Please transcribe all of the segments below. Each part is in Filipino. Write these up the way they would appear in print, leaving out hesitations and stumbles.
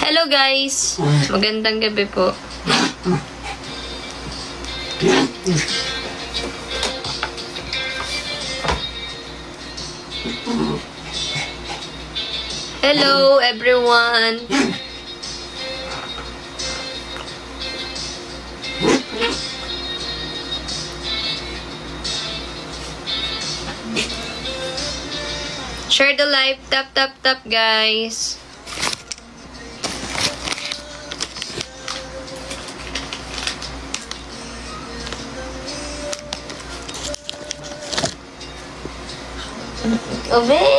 Hello guys! Magandang gabi po. Hello everyone! Share the live. Tap, tap, tap, guys. Okay.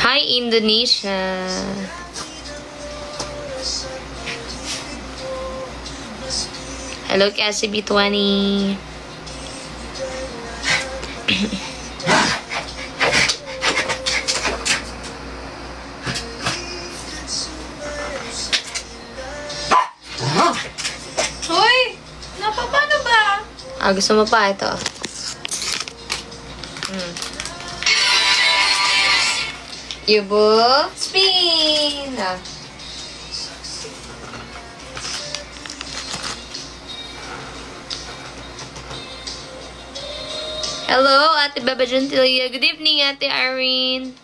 Hi, Indonesia. Hello, Cassie B20. Hoy! Napapano ba? Gusto mo pa ito? Yubo, spin! Hello, Ate Baba Gentilia. Good evening, Ate Irene.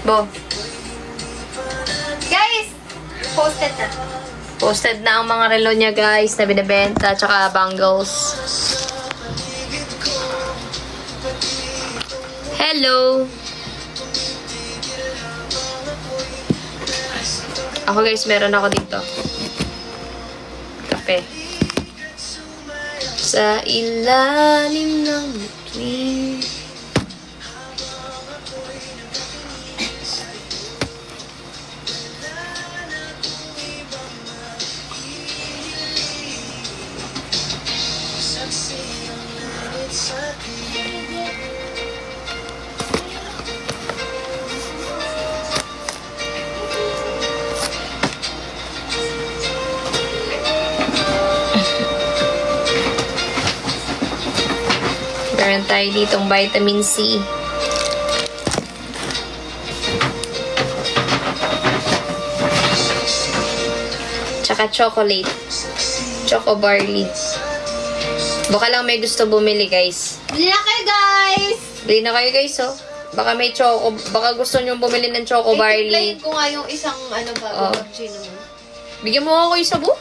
Bo. Guys! Posted na. Posted na ang mga relo niya, guys, na binibenta, tsaka bangles. Hello! Ako, guys, meron ako dito. Kape. Sa ilalim ng bituin. Meron tayo ditong vitamin C. Tsaka chocolate. Choco barley. Baka lang may gusto bumili, guys. Bili na kayo, guys! Bili na kayo, guys, oh. Baka may choco, baka gusto nyo bumili ng choco barley. Ko nga yung isang, Oh. cappuccino mo. Bigyan mo ako isa, bu?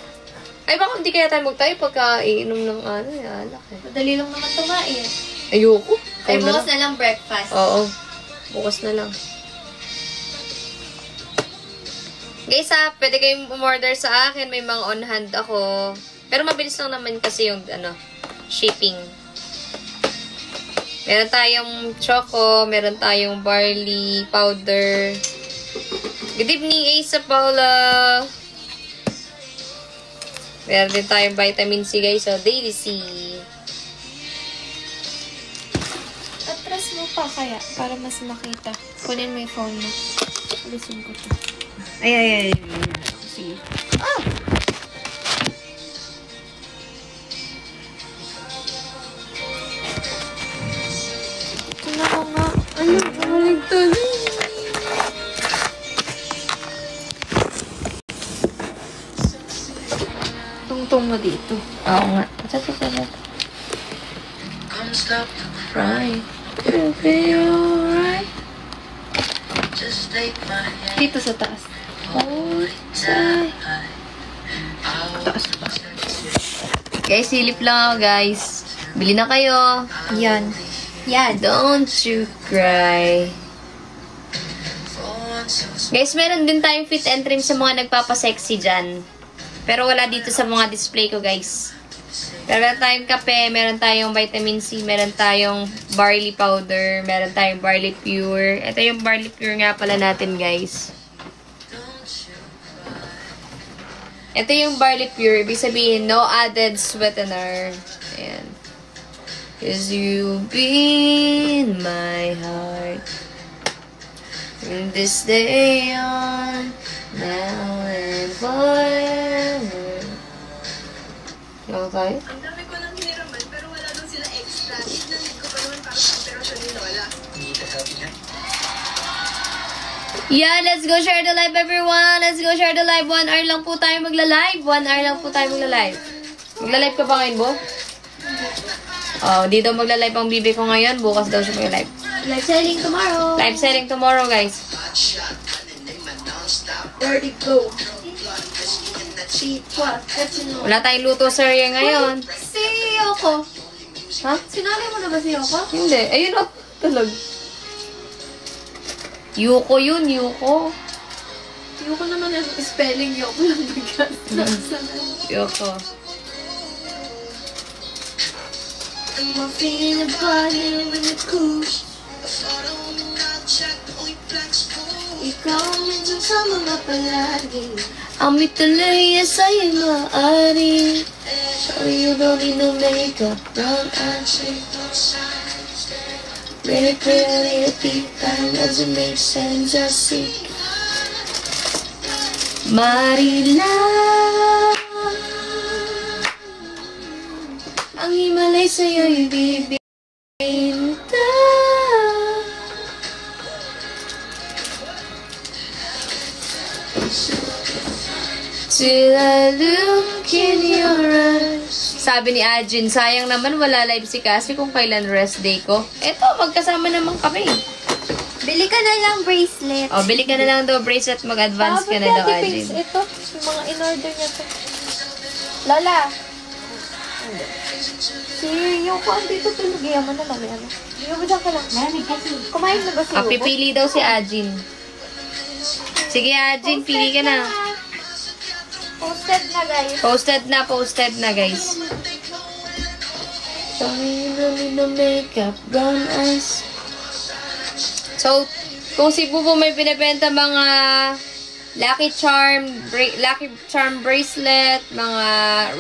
Ay, baka hindi kaya tayo magtayo pagka iinom ng alak, eh. Madali lang naman tumain. Ayoko. Ay, Ayun bukas na lang breakfast. Oo. Bukas na lang. Guys, pwede kayong umorder sa akin. May mga on hand ako. Pero mabilis lang naman kasi yung, shipping. Meron tayong choco. Meron tayong barley powder. Good evening, Asa Paula. Meron din tayong vitamin C, guys. So, Daily C. Atras mo pa kaya, para mas makita. Kunin mo yung phone mo. Alisin ko siya. Ay. Sige. Ito ko nga. Ano? Maligtad. Tungtong mo dito. Oo nga. Ito. Come stop the crying. It'll be alright. Just take my hand. Dito sa taas. Hold it tight. I'll Taas. Guys, silip lang ako, guys. Bili na kayo. Yan. Yan. Don't you cry. Guys, meron din tayong fit and trim sa mga nagpapasexy dyan. Pero wala dito sa mga display ko, guys. Pero meron tayong kape, meron tayong vitamin C, meron tayong barley powder, meron tayong barley pure. Ito yung barley pure nga pala natin, guys. Ito yung barley pure. Ibig sabihin, no added sweetener. Ayan. 'Cause you've been in my heart. In this day on, now and forever. Ano tayo? Ang dami ko nang hiniraman pero wala daw sila extra. Need ko pa naman para sa operasyon ni Lola. Need the help niya? Yeah, let's go share the live everyone. Let's go share the live. 1 hour lang po tayo magla-live. 1 hour lang po tayo magla-live. Magla-live ka ba ngayon, Bo? Oh, di daw magla-live ang bibi ko ngayon. Bukas daw siya magla-live. Live selling tomorrow. Live selling tomorrow, guys. Where'd it go? Wala tayong luto, sir, yan ngayon. Si Yoko. Ha? Sinali mo na ba si Yoko? Hindi. Ayun o. Tulog. Yuko yun, Yuko. Yoko naman ang spelling Yoko lang bigas. Yuko. I'm feeling a body with a kush. Ikaw ang medyo sa mga palagi. Amit tuloy sa'yo maaari. Sorry, you don't need no makeup. Brown eyes. Really pretty, deep down doesn't make sense. Just see. Marila. Ang himalay sa'yo'y bibinta. Till I look in your eyes. Sabi ni Ajin, sayang naman wala live si Cassie kung kailan rest day ko. Eto, magkasama naman kami. Bili ka na lang bracelet. O, bili ka na lang daw bracelet, mag-advance ka na daw, Ajin. Ito, yung mga in-order niya to. Lola. Si Yoko, andito tulog. Iyan mo na mamaya na. Iyan mo dyan ka lang. Kumain na ba si Ah, Yoko? pipili daw si Ajin. Sige, Ajin, pili ka na. Posted na, guys. Posted na, guys. Sorry, you don't need no makeup, brown eyes. So, kung si Bubo may binibenta mga Lucky Charm bracelet, mga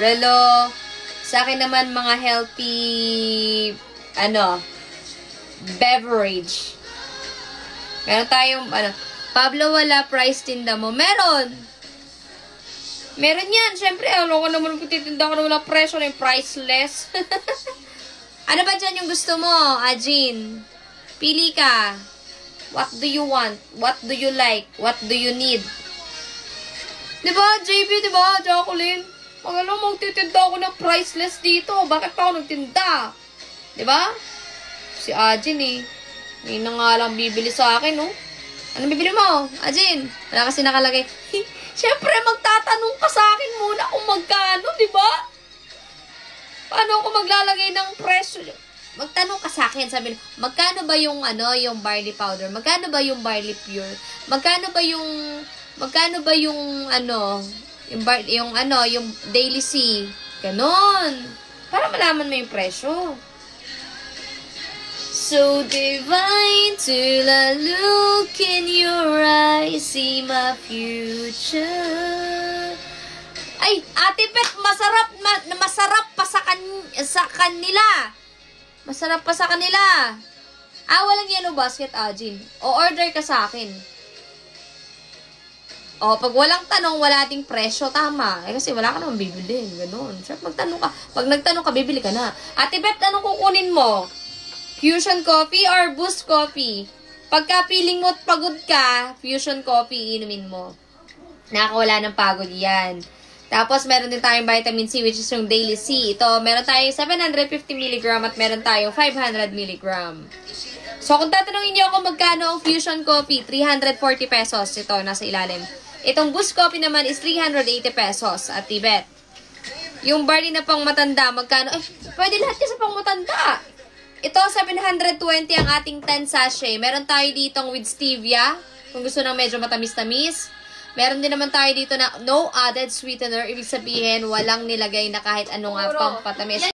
relo, sa akin naman mga healthy, beverage. Meron tayong, Pablo, wala price tinda mo. Meron yan. Siyempre, ko naman kung titinda ko na wala presyo na yung priceless. Ano ba dyan yung gusto mo, Ajin? Pili ka. What do you want? What do you like? What do you need? Diba, JB, diba, Jacqueline? Magtitinda ako ng priceless dito. Bakit pa ako nagtinda? Diba? Si Ajin May na nga lang bibili sa akin, no? Anong bibili mo, Ajin? Wala kasi nakalagay. Siyempre, magtatanong ka sa akin muna kung magkano, di ba? Paano ako maglalagay ng presyo? Magtanong ka sa akin, sabi nila, magkano ba yung, yung barley powder? Magkano ba yung barley pure? Magkano ba yung yung daily C? Ganon. Para malaman mo yung presyo. So divine till I look in your eyes, see my future. Ay, Ate Pet, masarap pa sa kanila. Masarap pa sa kanila. Walang yellow basket, Ajin. O order ka sa akin. O, pag walang tanong, wala ding presyo, tama. Kasi wala ka naman bibilin, gano'n. Siyempre, magtanong ka. Pag nagtanong ka, bibili ka na. Ate Pet, anong kukunin mo? Fusion coffee or Boost coffee? Pagka feeling mo pagod ka, Fusion coffee, inumin mo. Nakakawala ng pagod yan. Tapos, meron din tayong vitamin C, which is yung Daily C. Ito, meron tayong 750 mg at meron tayong 500 mg. So, kung tatanungin niyo ako magkano ang Fusion coffee, 340 pesos. Ito, nasa ilalim. Itong Boost coffee naman is 380 pesos at Tibet. Yung barley na pang matanda, magkano? Ay, pwede lahat kasi pang matanda. Ito, 720 ang ating 10 sachet. Meron tayo ditong with stevia, kung gusto ng medyo matamis-tamis. Meron din naman tayo dito na no added sweetener. Ibig sabihin, walang nilagay na kahit anong pang patamis.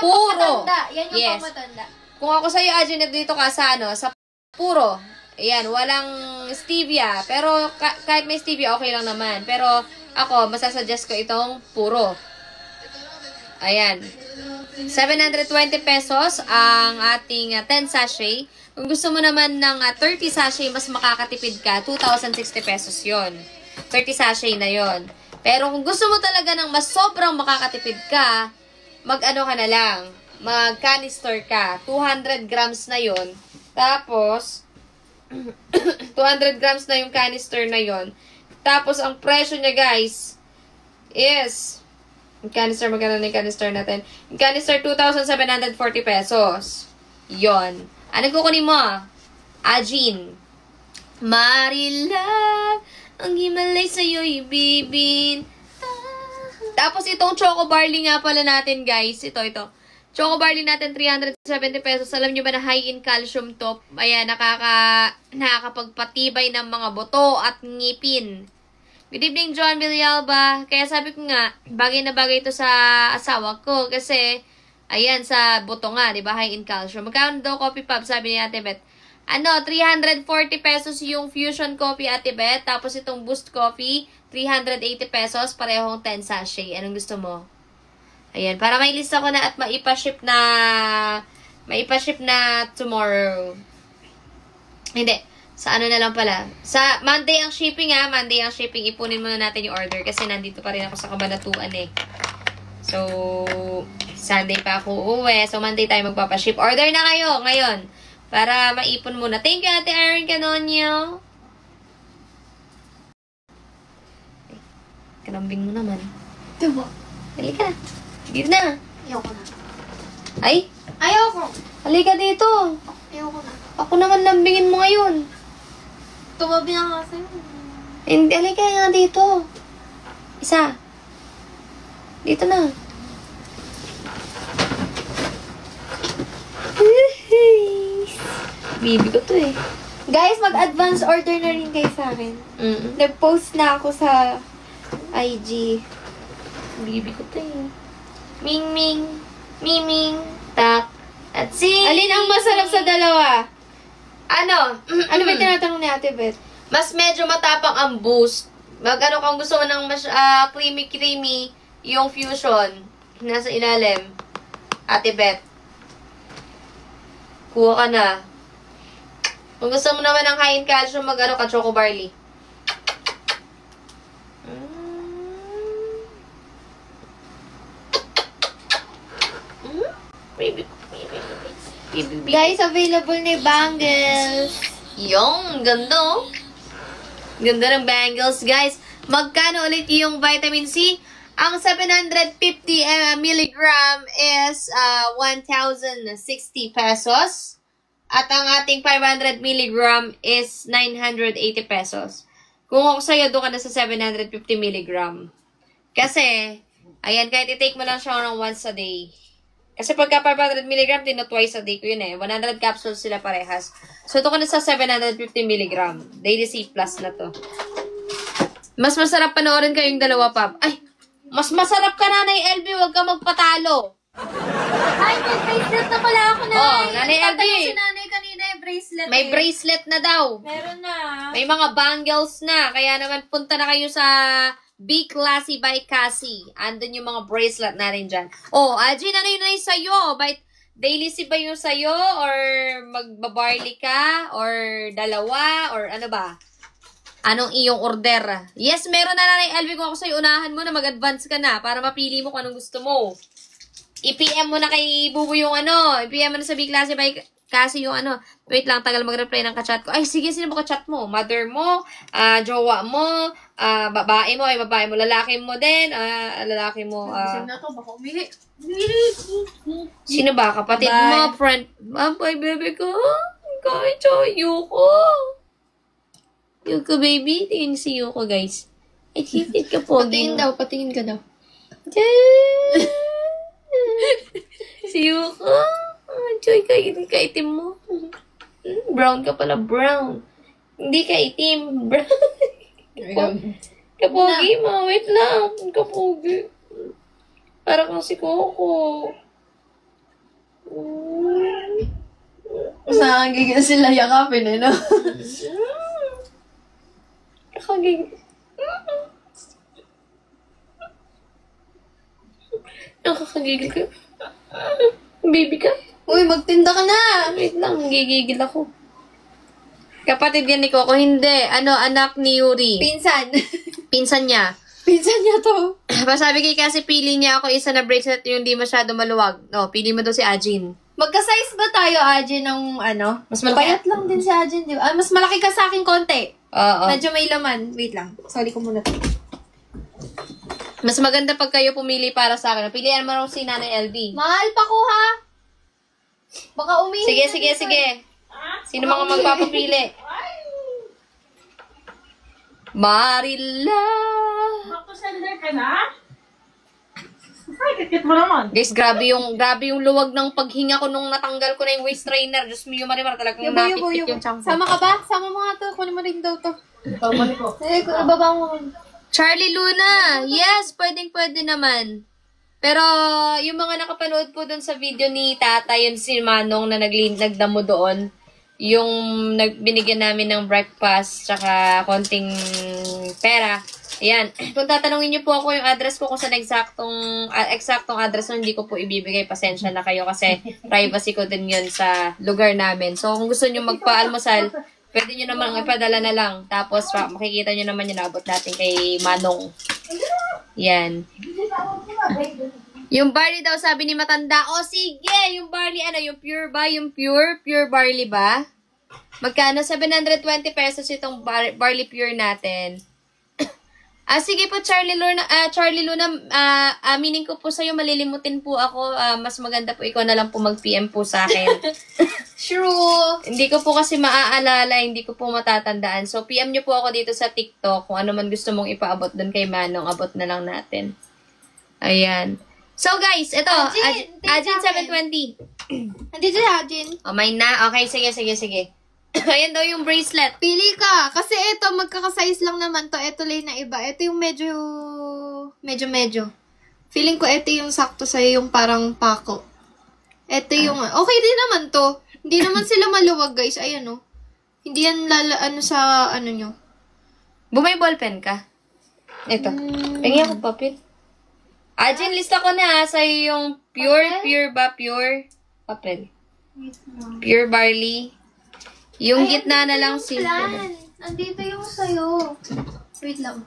Puro. Yan yung Yes. pangmatanda. Kung ako sa'yo, Ajin, dito ka sa sa puro. Ayan, walang stevia. Pero kahit may stevia, okay lang naman. Pero ako, masasuggest ko itong puro. Ayan. 720 pesos ang ating 10 sachet. Kung gusto mo naman ng 30 sachet, mas makakatipid ka, 2,060 pesos yon. 30 sachet na yon. Pero kung gusto mo talaga ng mas sobrang makakatipid ka, mag-ano ka na lang, mag-canister ka. 200 grams na yon. Tapos, 200 grams na yung canister na yon. Tapos, ang presyo niya, guys, is, yung canister, magkano na yung canister natin? Yung canister, 2,740 pesos. Yon. Ano kukunin mo? Ajin. Marilag, ang himalay sa'yo ibibin. Tapos itong choco barley nga pala natin, guys. Ito. Choco barley natin, 370 pesos. Alam nyo ba na high in calcium to? Ayan, nakakapagpatibay ng mga buto at ngipin. Good evening, John Villalba. Kaya sabi ko nga, bagay na bagay ito sa asawa ko. Kasi, ayan, sa buto nga, di ba? High in calcium. Magkano daw coffee pub, sabi ni Ate Beth? 340 pesos yung Fusion Coffee, Ate Beth. Tapos itong Boost Coffee, 380 pesos. Parehong 10 sachet. Anong gusto mo? Ayan, para may lista ko na at maipaship na tomorrow. Hindi. Sa ano na lang pala. Sa Monday ang shipping Monday ang shipping. Ipunin muna natin yung order kasi nandito pa rin ako sa Kabanatuan eh. So, Sunday pa ako uuwi. So, Monday tayo magpapaship. Order na kayo ngayon. Para maipon muna. Thank you, Ate Erin Canonio. Kalambing mo naman. Diba? Halika na. Dito na. Ayoko na. Ay, Ayoko. halika dito. Ayoko na. Ako naman lambingin mo ngayon. Tumabi na nga sa'yo. Hindi, halika nga dito. Isa. Dito na. Bibi ko to eh. Guys, mag-advance order na rin kayo sa akin. Nag-post na ako sa IG. Bibi ko to eh. Ming, tak, at si... Alin ang masarap sa dalawa? Ano? Ano ba yung tinatanong ni Ate Beth? Mas medyo matapang ang Boost. Mag-ano kung gusto mo ng mas creamy, yung Fusion. Nasa ilalim. Ate Beth. Kuha ka na. Kung gusto mo naman ng high in calcium, mag-ano ka, choco barley. Baby. Guys, available na yung bangles. Yung, ganda oh. Ganda ng bangles, guys. Magkano ulit yung vitamin C? Ang 750 milligram is 1,060 pesos. At ang ating 500 milligram is 980 pesos. Kung ako sa'yo, doon ka na sa 750 milligram. Kasi, ayan, kahit i-take mo lang siya ng once a day. Kasi pagka 500 mg, twice a day ko yun eh. 100 capsules sila parehas. So, ito ko na sa 750 mg. Daily C plus na to. Mas masarap panoorin kayong dalawa, Pab. Ay! Mas masarap ka, Nanay LB. Huwag ka magpatalo. Ay, may bracelet na pala ako na. Oh, Nanay LB. Tatanong si Nanay kanina yung bracelet May bracelet na daw. Meron na. May mga bangles na. Kaya naman punta na kayo sa Be Classy by Cassie. Andun yung mga bracelet natin dyan. Oh, Ajin, ano yun na sa'yo? Daily C ba yung sa'yo? Or magbabarley ka? Or dalawa? Or ano ba? Anong iyong order? Yes, meron na Nanay Elvie. Kung ako sa'yo, unahan mo na mag-advance ka na para mapili mo kung anong gusto mo. I-PM mo na kay Bubu yung ano. I-PM mo na sa Be Classy by Cassie yung ano. Wait lang, tagal mag-reply ng kachat ko. Ay, sige, sino ba kachat mo? Mother mo? Jowa mo? Babae mo? Ay, babae mo. Lalaki mo din? Lalaki mo? na to, baka umihi. Sino ba? Kapatid mo? Friend? Ay, bebe ko. Kahit Yuko. Yuko, baby. Tingin si Yuko, guys. Ay, hipit ka po. Patingin ka daw. Si Yuko. Joy, kaitim mo. Brown ka pala, brown. Hindi kaitim, brown. Kapogi mo, wait lang. Kapogi. Para kang si Coco. Saan gigil sila yakapin eh, no? Nakagigil. Nakakagigil ka. Baby ka. Uy, magtinda ka na! Wait lang, gigigil ako. Kapatid yan ni Coco, hindi. Ano, anak ni Yuri. Pinsan. Pinsan niya. Pinsan niya to. Pasabi kay kasi pili niya ako isa na bracelet yung di masyado maluwag. No, pili mo daw si Ajin. Magka-size ba tayo, Ajin, ng ano? Mas malaki. Payat lang din si Ajin, di ba? Ah, mas malaki ka sa akin konti. Oo. Medyo may laman. Wait lang. Sorry ko muna to. Mas maganda pag kayo pumili para sa akin. Pilihan mo raw si Nanay LD. Mahal pa ko, ha? Baka umihi. Sige, sige, sige. Sino mga magpapapili? Marilla. Sender ka na? Ay, kikit mo naman. Guys, grabe yung luwag ng paghinga ko nung natanggal ko na yung waist trainer. Diyos me, yung marimar talagang napikit yung chunk ko. Sama ka ba? Sama mo nga to. Kunin mo rin daw to. Tama ko. Ibaba mo. Charlie Luna! Yes, pwedeng-pwede naman. Pero, yung mga nakapanood po dun sa video ni Tata, yun si Manong na nagdamo doon, yung binigyan namin ng breakfast, tsaka konting pera. Ayan. Kung tatanungin niyo po ako yung address ko kung saan eksaktong address nun, hindi ko po ibibigay. Pasensya na kayo kasi privacy ko din yun sa lugar namin. So, kung gusto niyo magpa-almusal, pwede nyo naman ipadala na lang. Tapos, makikita nyo naman yung nabot natin kay Manong. Yan. Yung barley daw, sabi ni Matanda. O, sige! Yung barley, ano? Yung pure ba? Yung pure barley ba? Magkano? 720 pesos itong barley pure natin. Sige po, Charlie Luna, aminin ko po sa'yo, malilimutin po ako. Mas maganda po ikaw na lang po mag-PM po sa akin. True. Hindi ko po kasi maaalala, hindi ko po matatandaan. So, PM nyo po ako dito sa TikTok. Kung ano man gusto mong ipaabot doon kay Manong, abot na lang natin. Ayan. So, guys, ito. Ajin 720. Andito si Ajin. O, mine na? Okay, sige. Ayan daw yung bracelet. Pili ka. Kasi ito, magkakasize lang naman to. Ito lang na iba. Ito yung medyo. Feeling ko ito yung sakto sa'yo, yung parang pako. Ito yung, okay din naman to. Hindi naman sila maluwag, guys. Ayan, oh. Hindi yan sa, nyo. Bumay ballpen ka? Ito. Pengi ako papel. Ajin, lista ko na sa'yo yung pure papel. Pure barley. Yung gitna na lang si... Plan. Andito yung sa'yo. Wait lang.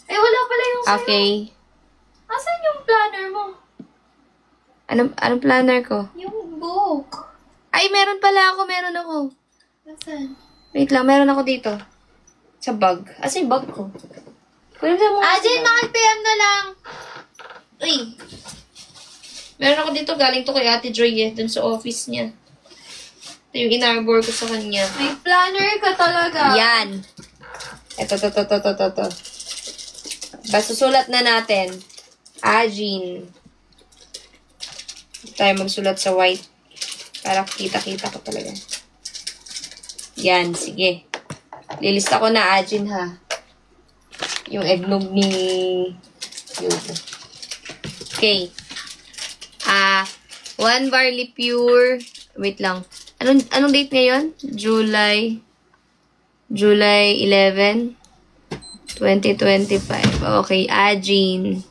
Ay, wala pala yung sa'yo. Okay. Asan yung planner mo? Anong planner ko? Yung book. Ay, meron ako. Asan? Wait lang, meron ako dito. Sa bag. Asa yung bag ko? Pwede mo Ajin, makag-PM na lang. Uy! Meron ako dito, galing to kay Ate Joy dun sa office niya. Ito yung inarbor ko sa kanya. May planner ka talaga. Yan. Ito. Susulat na natin. Ajin. Tayo magsulat sa white. Para kita-kita ko talaga. Yan, sige. Lilista ko na Ajin, ha. Yung eggnog ni Yugo. Okay. 1 barley pure. Wait lang. Anong date ngayon? July 11, 2025. Okay, Ajin.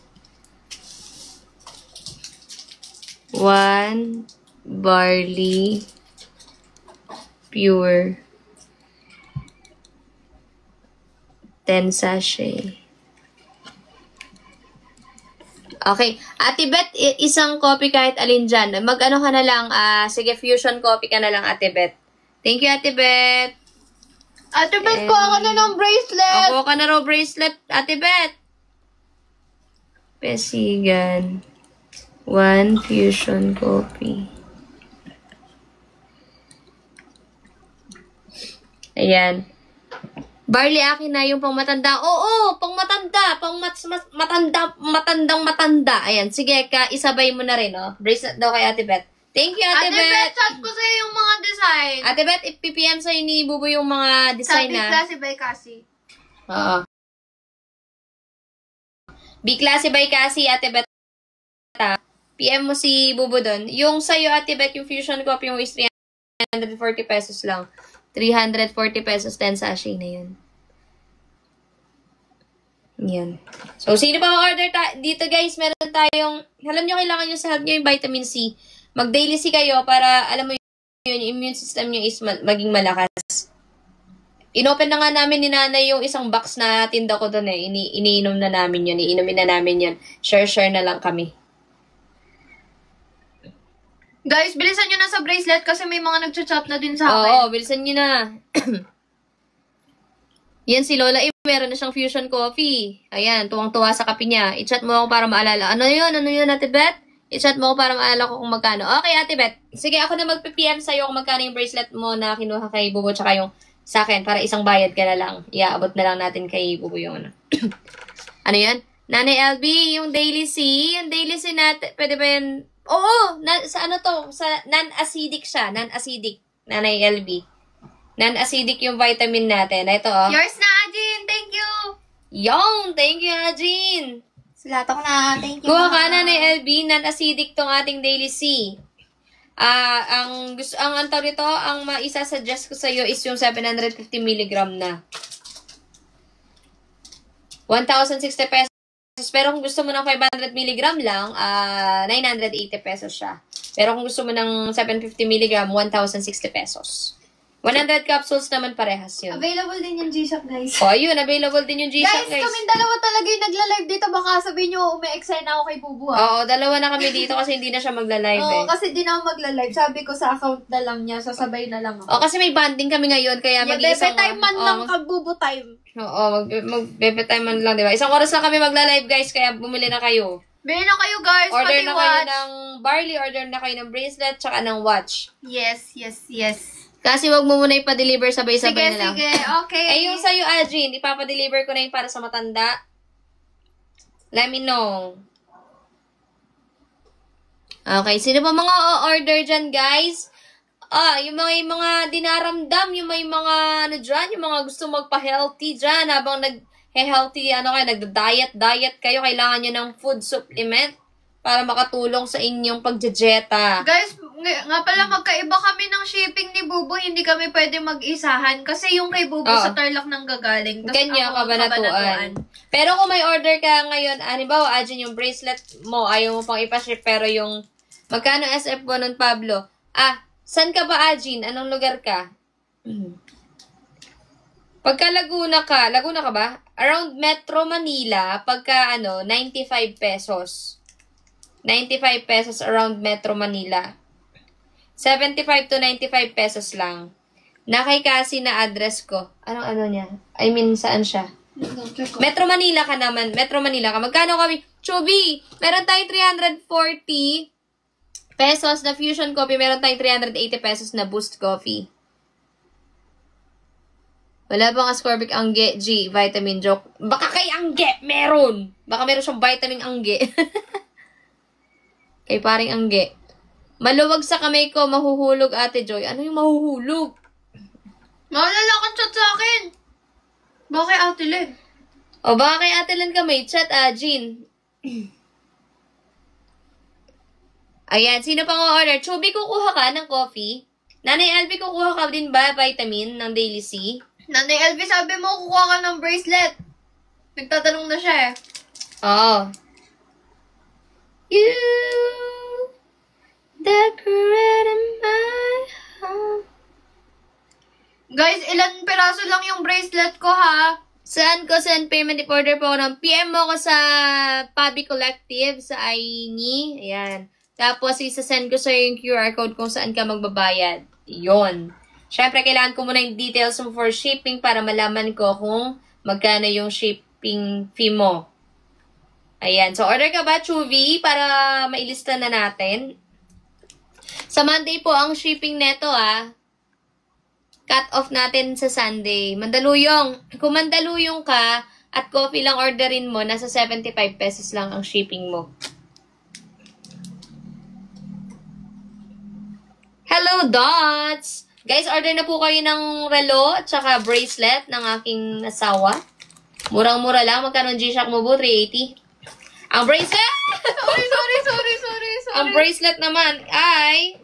1 barley pure 10 sachet. Okay. Ate Beth, isang copy kahit alin dyan. Mag-ano ka na lang. Sige, fusion copy ka na lang, Ate Beth. Thank you, Ate Beth. Ate Beth, ko ako na ng bracelet. Ako ka na raw bracelet, Ate Beth. Pesigan. 1 fusion copy. Ayan. Barley, akin na yung pang matanda. Oo, pang matanda. Matandang. Ayan, sige, isabay mo na rin, oh. Bracelet daw kay Ate Beth. Thank you, Ate Beth. Chat ko sa'yo yung mga design. Ate Beth, ipipm sa'yo ni Bubo yung mga design na. Sabi, Classy by Cassie. Oo. B-Classy by Cassie, Ate Beth. PM mo si Bubo doon. Yung sa'yo, Ate Beth, yung fusion copy, yung is 340 pesos lang. 340 pesos 10 sachet na yun. Yan. So, sino pa order dito, guys? Meron tayong, alam nyo, kailangan nyo sa health nyo yung vitamin C. mag-daily C kayo para, alam mo yun, yung immune system nyo is maging malakas. Inopen na nga namin ni nanay yung isang box na tinda ko doon eh. Iniinom na namin yun. Iinumin na namin yun. Share na lang kami. Guys, bilisan nyo na sa bracelet kasi may mga nagchat-chat na din sa akin. Oo, bilisan nyo na. Yan si Lola meron na siyang fusion coffee. Ayan, tuwang-tuwa sa kape niya. I-chat mo ako para maalala. Ano yun, Ate Beth? I-chat mo ako para maalala ko kung magkano. Okay, Ate Beth. Sige, ako na mag-PM sa'yo kung magkano yung bracelet mo na kinuha kay Bubo tsaka yung sa akin para isang bayad ka na lang. Iaabot na lang natin kay Bubo yung ano. Ano yan? Nanay LB, yung Daily C. Yung Daily C natin, pwede ba yan? Oo, sa ano to? Sa non-acidic siya. Non-acidic. Nanay LB. Non-acidic yung vitamin natin. Ito, oh. Yours na, Ajin! Thank you! Yung! Thank you, Ajin! Silata ko na. Thank you. Kuha ka na ni LB, non-acidic tong ating Daily C. Ang antaw nito, ang maisa-suggest ko sa iyo is yung 750 mg na. 1,060 pesos. Pero kung gusto mo ng 500 mg lang, 980 pesos siya. Pero kung gusto mo ng 750 mg, 1,060 pesos. 100 capsules naman parehas yun. Available din yung G-Shock, guys. O, ayun. Available din yung G-Shock, guys. Kaming dalawa talaga yung nagla-live dito. Baka sabihin nyo, umi-excite na ako kay Bubu, ha? Oo, dalawa na kami dito kasi hindi na siya magla-live Oo, eh. kasi di na ako magla-live. Sabi ko sa account na lang niya, sasabay na lang ako. O, kasi may banding kami ngayon, kaya mag-iisang... Bebe time man lang, kag-Bubu time. Oo, mag-bebe time man lang, di ba? Isang oras lang kami magla-live, guys, kaya bumili na kayo. Bili na kayo, guys. Order pati na watch. kayo ng barley, order na kayo ng bracelet, tsaka ng watch. Yes. Kasi wag mo muna ipa-deliver sabay-sabay na lang. Sige, okay. Eh, yung sa'yo, Adrian, ipapa-deliver ko na yung para sa matanda. Let me know. Okay, sino pa mga order dyan, guys? Yung mga dinaramdam, yung may mga, ano dyan, yung mga gusto magpa-healthy dyan, habang nag-healthy, nagda-diet kayo, kailangan nyo ng food supplement para makatulong sa inyong pagjejeta. Guys, nga pala magkaiba kami ng shipping ni Bubu, hindi kami pwede mag-isahan kasi yung kay Bubu sa Tarlac nang gagaling. Kanya, Kabanatuan. Pero kung may order ka ngayon, halimbawa, Ajin, yung bracelet mo, ayaw mo pang ipaship, pero yung, magkano SF mo nun, Pablo? San ka ba, Ajin? Anong lugar ka? Pagka Laguna ka ba? Around Metro Manila, pagka 95 pesos. 95 pesos around Metro Manila. 75 to 95 pesos lang. Nakay kasi na address ko. Anong niya? I mean, saan siya? Metro Manila ka naman. Metro Manila ka. Magkano kami? Chubby! Meron tayong 340 pesos na fusion coffee. Meron tayong 380 pesos na boost coffee. Wala bang ascorbic angge? G, vitamin joke. Baka kay angge, meron. Baka meron siyang vitamin angge. Kay paring angge. Maluwag sa kamay ko, mahuhulog, Ate Joy. Ano yung mahuhulog? Maalala kang chat sa akin. Baka kay Ate Len. O baka kay Ate Len ka may chat, Jean. Ayan, sino pang order? Chubby, kukuha ka ng coffee? Nanay Albi, kukuha ka din ba vitamin ng Daily C? Nanay Elvi, sabi mo, kukuha ka ng bracelet. Nagtatanong na siya eh. Oh. You decorated my home. Guys, ilan piraso lang yung bracelet ko, ha? Saan ko send payment order po ng PM mo ko sa Pabi Collective sa Aini. Ayan. Tapos, isa-send ko sa yung QR code kung saan ka magbabayad. Yon. Siyempre, kailangan ko muna yung details mo for shipping para malaman ko kung magkano yung shipping fee mo. Ayan. So, order ka ba, Chuvy? Para mailista na natin. Sa Monday po ang shipping neto, Cut off natin sa Sunday. Mandaluyong. Kung Mandaluyong ka at coffee lang orderin mo, nasa 75 pesos lang ang shipping mo. Hello, Dots! Guys, order na po kayo ng relo at saka bracelet ng aking asawa. Murang-mura lang. Magkano G-Shock mo po? 380. Ang bracelet! Sorry. Ang bracelet naman ay...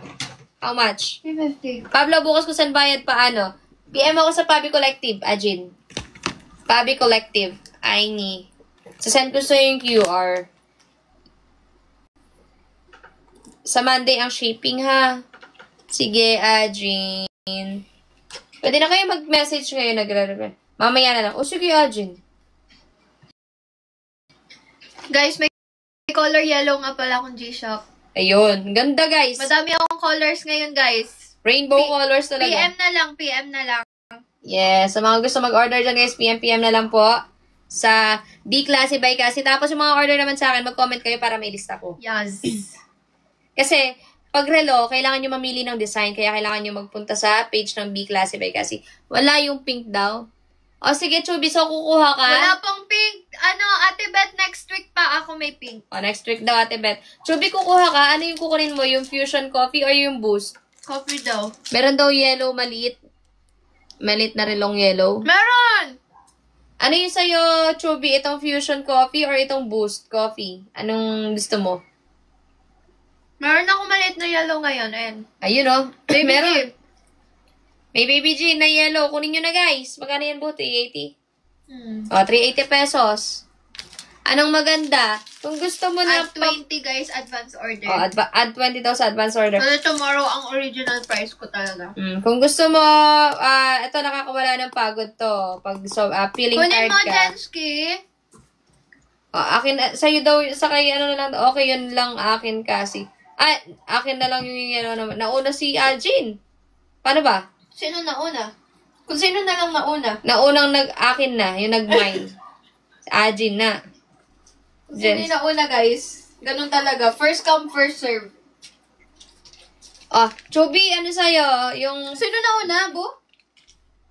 How much? 350. Pablo, bukas ko saan bayad paano? PM ako sa Pabi Collective, Ajin. Pabi Collective. Aini. Sasend ko sa yung QR. Sa Monday ang shipping, ha? Sige, Ajin. Pwede na kayo mag-message kayo, nagre-reply. Mamaya na lang. O, sige, Ajin. Guys, may color yellow nga pala akong G-Shock. Ayun. Ganda, guys. Madami akong colors ngayon, guys. Rainbow colors talaga. PM na lang. Yes. Sa mga gusto mag-order dyan, guys, PM na lang po. Sa B-Classy by Cassie. Tapos yung mga order naman sa akin, mag-comment kayo para may lista ko. Yes. Kasi, pag relo, kailangan nyo mamili ng design. Kaya kailangan nyo magpunta sa page ng B-Classy by Cassie. Wala yung pink daw. O, sige, Chubby. So, kukuha ka. Wala pong pink. Ate Beth, next week pa ako may pink. O, next week daw, Ate Beth. Chubby, kukuha ka. Ano yung kukunin mo? Yung Fusion Coffee or yung Boost? Coffee daw. Meron daw yellow, maliit. Maliit na relong yellow. Meron! Ano yung sa'yo, Chubby? Itong Fusion Coffee or itong Boost Coffee? Anong gusto mo? Meron ako maliit na yellow ngayon. Ayan. Ayun, oh. Baby Meron. G. May Baby G na yellow. Kunin nyo na, guys. Magkano yan po? 380? O, 380 pesos. Anong maganda? Kung gusto mo na... Add 20 guys, advance order. Add 20 daw sa advance order. Pero tomorrow, ang original price ko talaga. Kung gusto mo, ito nakakawala ng pagod to. Pag feeling Kunin tired mo, ka. Jensky. Akin, sa'yo daw, sa kay ano na lang, okay, yun lang akin kasi. Akin na lang yung yellow naman. Nauna si Ajin. Paano ba? Sino nauna? Kung sino na lang nauna. Naunang akin na, yung nag-mine. Si Ajin na. Kung sino yung nauna, guys. Ganun talaga. First come, first serve. Chubby, ano sa'yo? Yung... Sino nauna, Bu?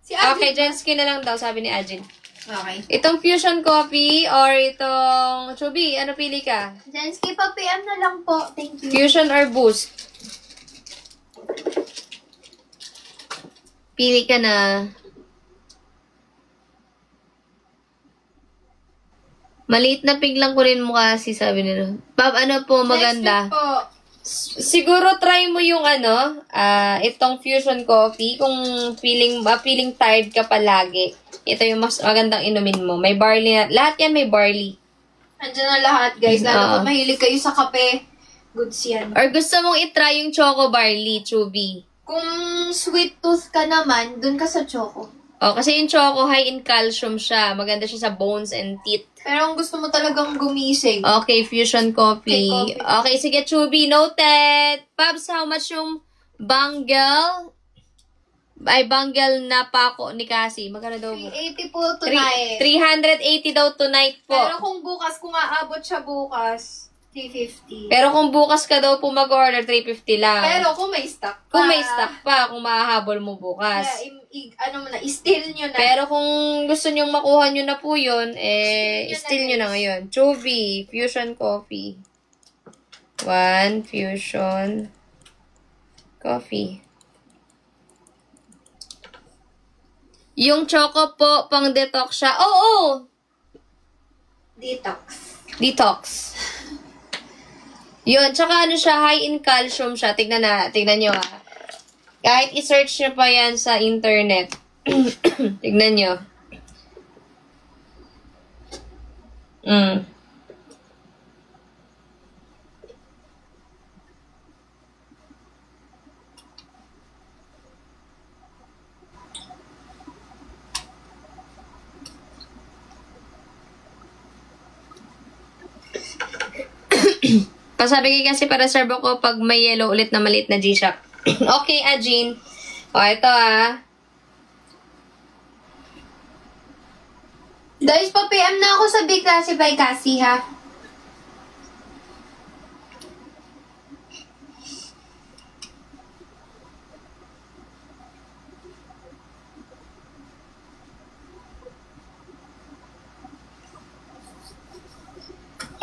Si Ajin. Okay, Jensky na lang daw, sabi ni Ajin. Okay. Itong Fusion Coffee or itong... Chubby, ano pili ka? Jensky, pa-PM na lang po. Thank you. Fusion or Boost? Pili ka na. Maliit na pig lang kunin mo kasi, sabi nila. Pab, ano po maganda? Next week po. Siguro try mo yung itong Fusion Coffee kung feeling tired ka palagi. Ito yung mas magandang inumin mo. May barley na. Lahat yan may barley. Andiyan na lahat, guys. Lalo kung mahilig kayo sa kape. Goods yan. Or gusto mong itry yung Choco Barley, Chubby. Kung sweet tooth ka naman, dun ka sa choco. Kasi yung Choco high in calcium siya. Maganda siya sa bones and teeth. Pero kung gusto mo talagang gumising. Okay, Fusion Coffee. Okay, coffee. Okay, sige, Chubby. Noted. Pabs, how much yung bangle? Bangle na pako ni Cassie. Magkano daw po? 380 po tonight. 380 daw tonight po. Pero kung aabot siya bukas, 350. Pero kung bukas ka daw po mag-order, 350 lang. Pero kung may stock pa. Kung may stock pa, kung mahahabol mo bukas. Kaya, i-steal nyo na. Pero kung gusto nyong makuha nyo na po yun, steal nyo na ngayon. Chubby, Fusion Coffee. 1 Fusion Coffee. Yung choco po, pang detox siya. Oo! Detox. Yun, tsaka ano siya, high in calcium siya. Tignan nyo Kahit i-search nyo pa yan sa internet. Tignan nyo. Pasabi kayo kasi para serve ako pag may yellow ulit na maliit na G-Shock. Okay, Ajin. Ito Guys, pa-PM na ako sa B-Classy by Cassie, ha?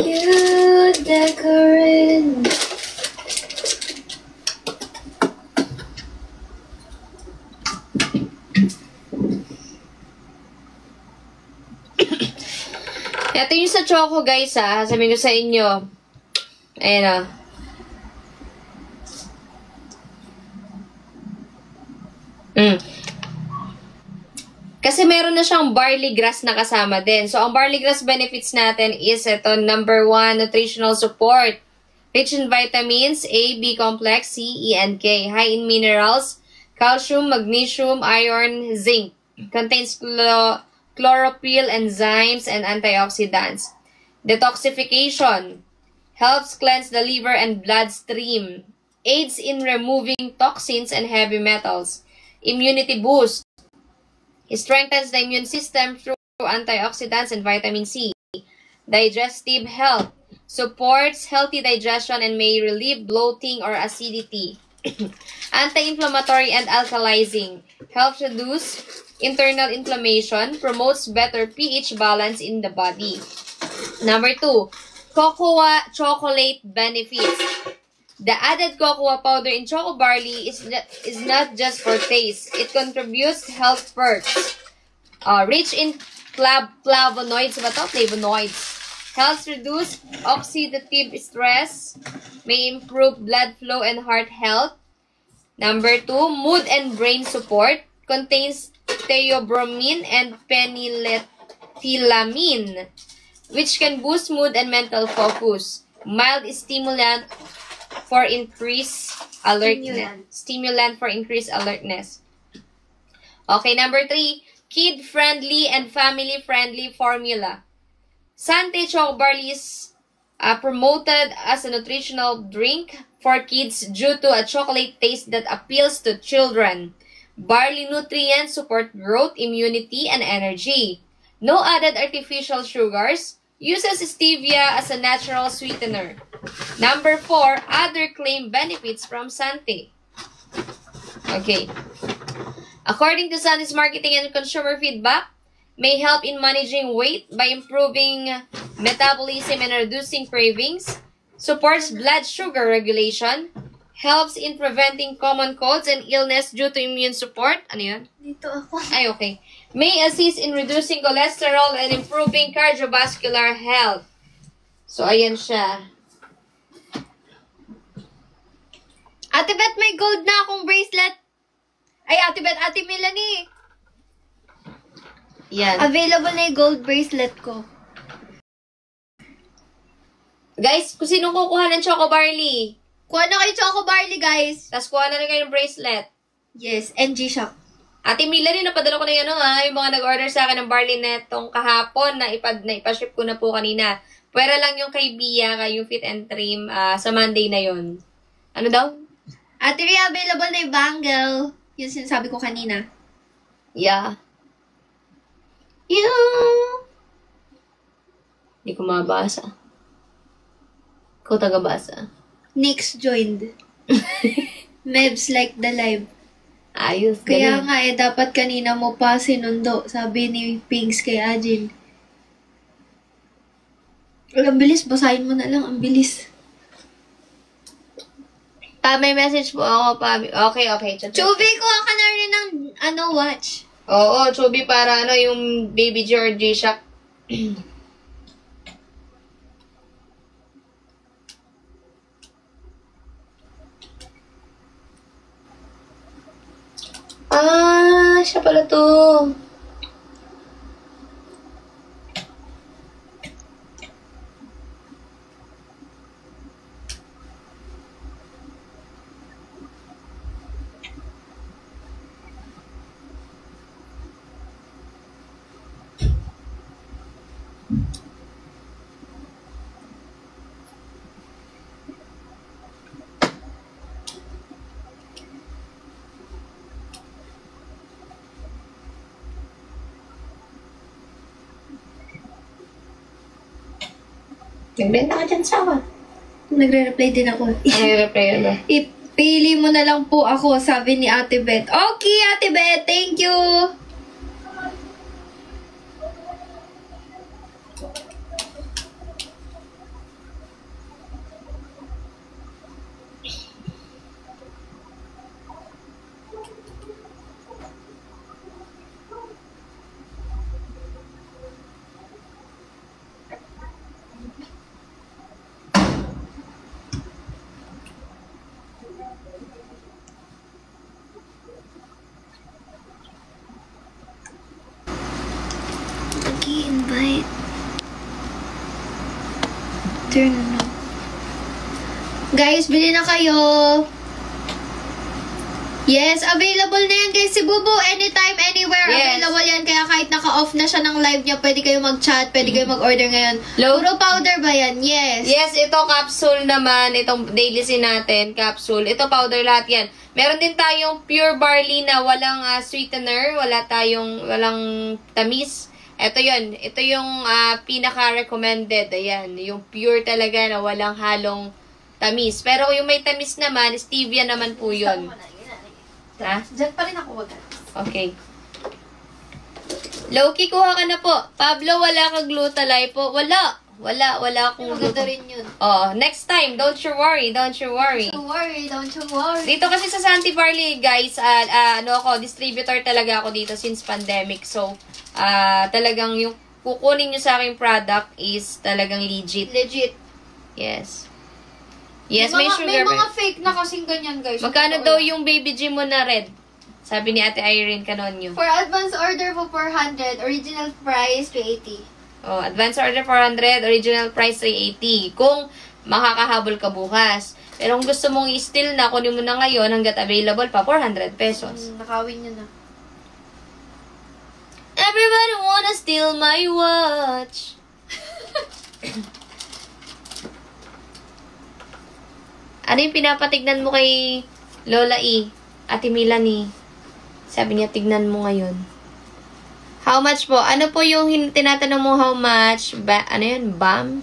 You decorate. Ito yung sa choco, guys, ha. Sabihin ko sa inyo. Ayan, Kasi meron na siyang barley grass na kasama din. So, ang barley grass benefits natin is ito, number 1, nutritional support. Rich in vitamins A, B complex, C, E, and K. High in minerals, calcium, magnesium, iron, zinc. Contains chlorophyll, enzymes, and antioxidants. Detoxification. Helps cleanse the liver and bloodstream. Aids in removing toxins and heavy metals. Immunity boost. Strengthens the immune system through antioxidants and vitamin C. Digestive health. Supports healthy digestion and may relieve bloating or acidity. Anti-inflammatory and alkalizing. Helps reduce internal inflammation. Promotes better pH balance in the body. Number 2, cocoa chocolate benefits. The added cocoa powder in choco barley is not just for taste. It contributes health perks. Rich in flavonoids. Flavonoids. Helps reduce oxidative stress. May improve blood flow and heart health. Number 2, mood and brain support. Contains theobromine and phenylethylamine, which can boost mood and mental focus. Mild stimulant for increased alertness. Stimulant for increased alertness. Okay, number 3, kid-friendly and family-friendly formula. Sante Choco Barley is promoted as a nutritional drink for kids due to a chocolate taste that appeals to children. Barley nutrients support growth, immunity, and energy. No added artificial sugars. Uses stevia as a natural sweetener. Number 4, other claimed benefits from Sante. Okay. According to Sante's marketing and consumer feedback, may help in managing weight by improving metabolism and reducing cravings, supports blood sugar regulation, helps in preventing common colds and illness due to immune support. Ano yun? Dito ako. Ay, okay. May assist in reducing cholesterol and improving cardiovascular health. So, ayan siya. Ate Beth, may gold na akong bracelet. Ay, Ate Beth, Ate Melanie. Yan. Available na yung gold bracelet ko. Guys, kung sinong kukuha ng Choco Barley, Kuha na kayo Choco Barley, guys. tapos kuha na rin kayo ng bracelet. Yes, and G-Shock. Ate Melanie, napadala ko na yan, yung mga nag-order sa akin ng barley netong kahapon na ipaship ko na po kanina. Pwera lang yung kay Bia, yung Fit and Trim, sa Monday na yon. Ano daw? Ate Ria, available na yung bangle. Yung sinasabi ko kanina. Yeah. Hindi ko mabasa. Ikaw taga-basa. Nix joined. Mebs like the live. Ayos. Kaya ganun. nga dapat kanina mo pa sinundo, sabi ni Pinks kay Ajin. Ang bilis, basahin mo na lang, ang bilis. May message po ako, pa. Okay. Chubby, kuha ka na rin ng, watch. Oo, Chubby, para yung Baby Georgie Shock. Siya pala to. Nagbenta ka dyan sa akin. Nagre-reply din ako. Nagre-reply ba? Ipili mo na lang po ako, sabi ni Ate Beth. Okay, Ate Beth, thank you! Invite. Turn on. Guys, bili na kayo. Yes, available na yan guys. Si Bubu, anytime, anywhere, Yes. available yan. Kaya kahit naka-off na siya ng live niya, pwede kayo mag-chat, pwede kayo mag-order ngayon. Low- Puro powder ba yan? Yes. Yes, ito capsule naman. Itong daily sin natin, capsule. Ito powder lahat yan. Meron din tayong pure barley na walang sweetener. Walang tamis. Ito yun. Ito yung pinaka-recommended. Ayan. Yung pure talaga na walang halong tamis. Pero yung may tamis naman, stevia naman po yun. Ha? Diyan pa rin ako, wag. Okay. Loki, kuha ka na po. Pablo, wala kang glutalay po. Wala akong Maganda glutalay. rin yun. Oh, next time, don't you worry. Don't you worry. Dito kasi sa Santi Barley, guys, distributor talaga ako dito since pandemic. So, talagang yung kukunin nyo sa aking product is talagang legit. Legit. Yes. Yes, may sugar. May mga fake na kasing ganyan, guys. Magkano daw yung baby G mo na red? Sabi ni Ate Irene Canonio. For advance order po 400, original price 280. Oh, advance order 400, original price 380. Kung makakahabol ka bukas. Pero kung gusto mong i-steal na, kunin mo na ngayon hanggat available pa, 400 pesos. Nakawin nyo na. Everybody wanna steal my watch. Ano yung pinapatignan mo kay Lola E? Ate Milanie? Sabi niya, tignan mo ngayon. How much po? Ano po yung tinatanong mo how much? Ano yun? BAM?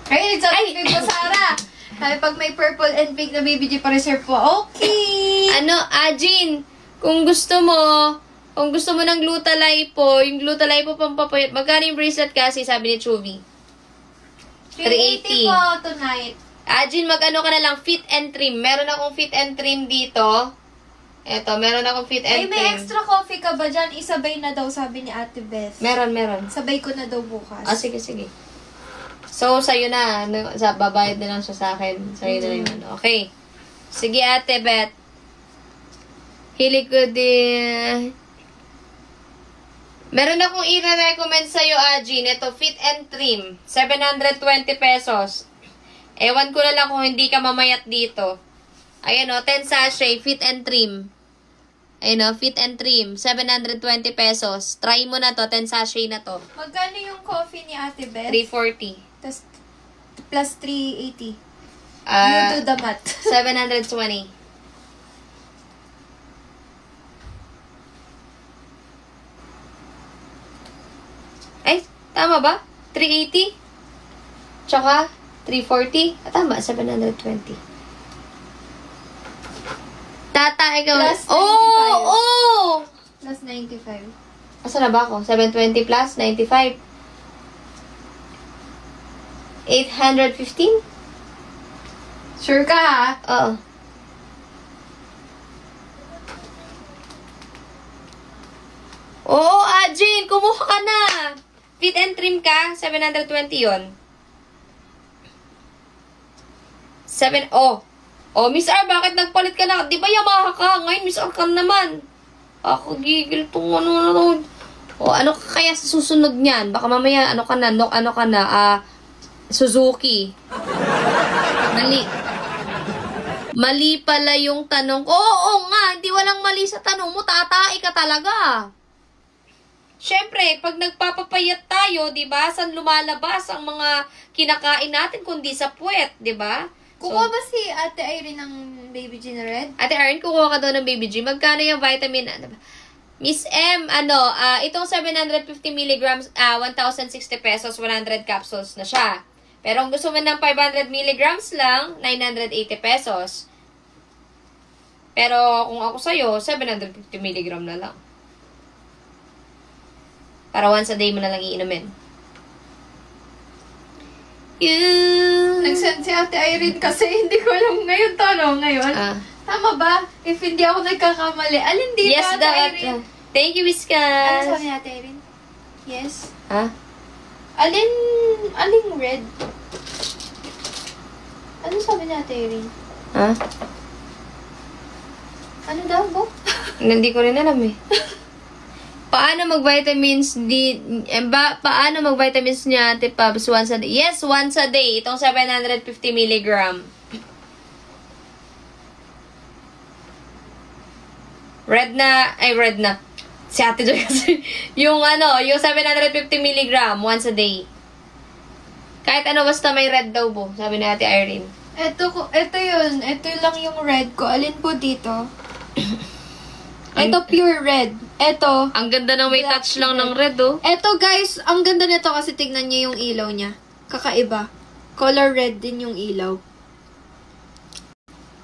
Ay, sabi ko, Sarah. Sabi, pag may purple and pink na baby G pa reserve po, okay. Ano, Ajin, kung gusto mo ng glutalay po, yung glutalay po pampapayat, magkano yung bracelet kasi, sabi ni Chubby? 380 po tonight. Ajin, mag-ano ka na lang, fit and trim. Meron akong fit and trim dito. Eto, meron akong fit and Ay, may trim. extra coffee ka ba dyan? Isabay na daw, sabi ni Ate Beth. Meron. Sabay ko na daw bukas. Sige. So, sa'yo na. Babayad na lang siya sa akin. Sa'yo na lang yun. Okay. Sige, Ate Beth. Hilig ko din. Meron akong i-recommend sa'yo, Ajin. Ito, fit and trim. 720 pesos. Ewan ko na lang kung hindi ka mamayat dito. Ayan o, 10 sachet, fit and trim. Ayan o, fit and trim. 720 pesos. Try mo na to, 10 sachet na to. Magkano yung coffee ni Ate Beth? 340. Tas, plus 380. You do the math. 720. Ay, tama ba? 380? Tsaka 340? Tama, 720. Tata, ikaw. Plus 95. Oh! Plus 95. Asa na ba ako? 720 plus 95. 815? Sure ka ha? Oo. Oo, Ajin! Kumuha ka na! Fit and trim ka, 720 yon. Oh, Miss R, bakit nagpalit ka na? Di ba Yamaha ka? Ngayon, Miss R ka naman. Ako, gigil tong ano. O, ano ka kaya sa susunod niyan? Baka mamaya, Suzuki. Mali pala yung tanong. Oo nga, hindi walang mali sa tanong mo. Tatai ka talaga. Siyempre, pag nagpapapayat tayo, di ba, saan lumalabas ang mga kinakain natin kundi sa puwet, di ba? Kukuha ba si Ate Irene ng baby G na red? Ate Aaron, kukuha ka daw ng baby G. Magkano yung vitamin? Miss M, itong 750 milligrams, 1,060 pesos, 100 capsules na siya. Pero kung gusto mo ng 500 milligrams lang, 980 pesos. Pero kung ako sa'yo, 750 milligram na lang. Para once a day mo na lang iinumin. Nag-send si Ate Irene kasi hindi ko alam ngayon. Tama ba? If hindi ako nagkakamali. Alin dito, Yes, Ate Irene? Thank you, Ano Whiskas. sabi ni Ate Irene? Yes. Ha? Aling red? Ano sabi ni Ate Irene? Ha? Ano daw, Bo? Hindi ko rin alam eh. Paano mag-vitamins paano mag-vitamins niya, Ate Pabs, once a day? Yes, once a day. Itong 750 mg. Red na. Si Ate Joy kasi. yung 750 mg once a day. Kahit ano, basta may red daw po, sabi ni Ate Irene. Ito yun. Ito lang yung red ko. Alin po dito? Ito pure red. Ito. Ang ganda ng may touch lang ng red, oh. Ito guys, ang ganda nito kasi tignan niyo yung ilaw niya. Kakaiba. Color red din yung ilaw.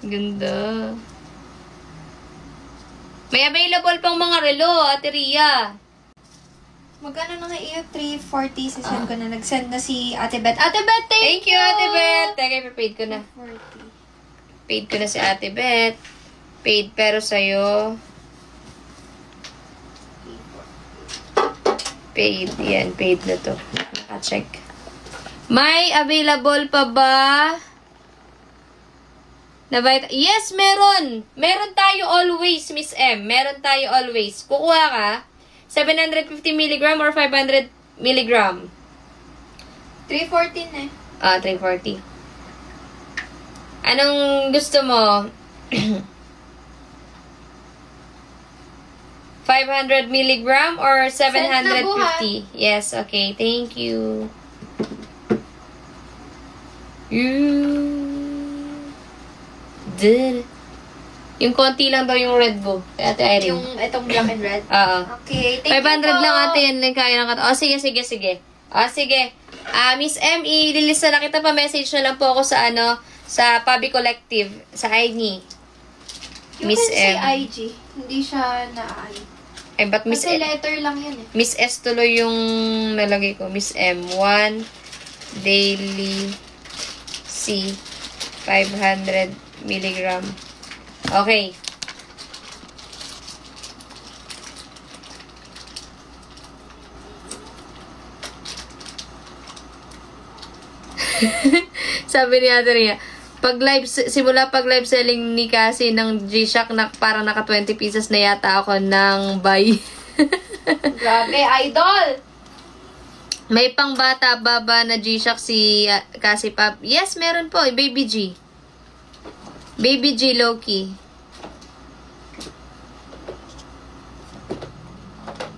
Ganda. May available pang mga relo, Ate Ria. Magkano na nga iyo? 340. Sisend ko na. Nag-send na si Ate Beth. Ate Beth, Thank you, Ate Beth. Teka, paid ko na. 40. Paid ko na si Ate Beth. Paid pero sa'yo. Paid. Yan, paid na to. Naka-check. May available pa ba? Yes, meron. Meron tayo always, Miss M. Meron tayo always. Kukuha ka. 750 mg or 500 mg? 314 eh. 340. Anong gusto mo? 500 mg or 750? Yes, okay. Thank you. Yung konti lang daw yung red mo. Ate Irene. Yung itong black and red. Oo. Okay, thank 500 you po. lang ate, yan lang kaya ng kata. Sige. Sige. Miss M, ililista na kita pa. Message na lang po ako sa sa Pabi Collective, sa IG. Yung Miss kasi M. IG, hindi siya na-ano. Ay, ba't Miss Kasi M? letter lang yun eh. Miss S tuloy yung nalagay ko. Miss M, 1 daily C 500 mg. Okay. Sabi ni Ate Ria, simula pag live selling ni Cassie ng G-Shock, parang naka 20 pieces na yata ako ng buy. Grabe, idol! May pang bata baba na G-Shock si Cassie Pop. Yes, meron po. Baby G. Baby G Loki.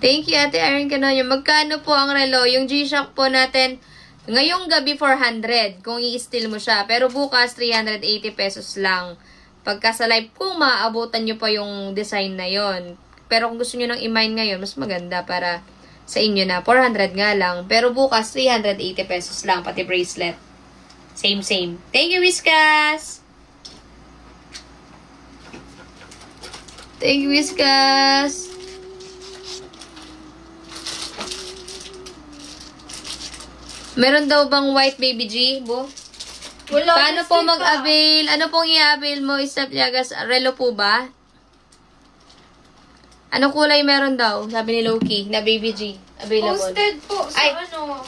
Thank you, Ate Irene Canoyo. Magkano po ang relo? Yung G-Shock po natin, ngayong gabi 400 kung i-steal mo siya. Pero bukas 380 pesos lang. Pagka sa live, kung maaabutan nyo pa yung design na yon. Pero kung gusto nyo nang i-mine ngayon, mas maganda para sa inyo na. 400 nga lang. Pero bukas 380 pesos lang, pati bracelet. Same. Thank you, Whiskas! Thank you, Whiskas! Meron daw bang white baby G, Bo? Wala. Paano po mag-avail? Ano pong i-avail mo, Steph Llagas? Relo po ba? Anong kulay meron daw? Sabi ni Loki, na baby G. Available. Posted po sa Ay,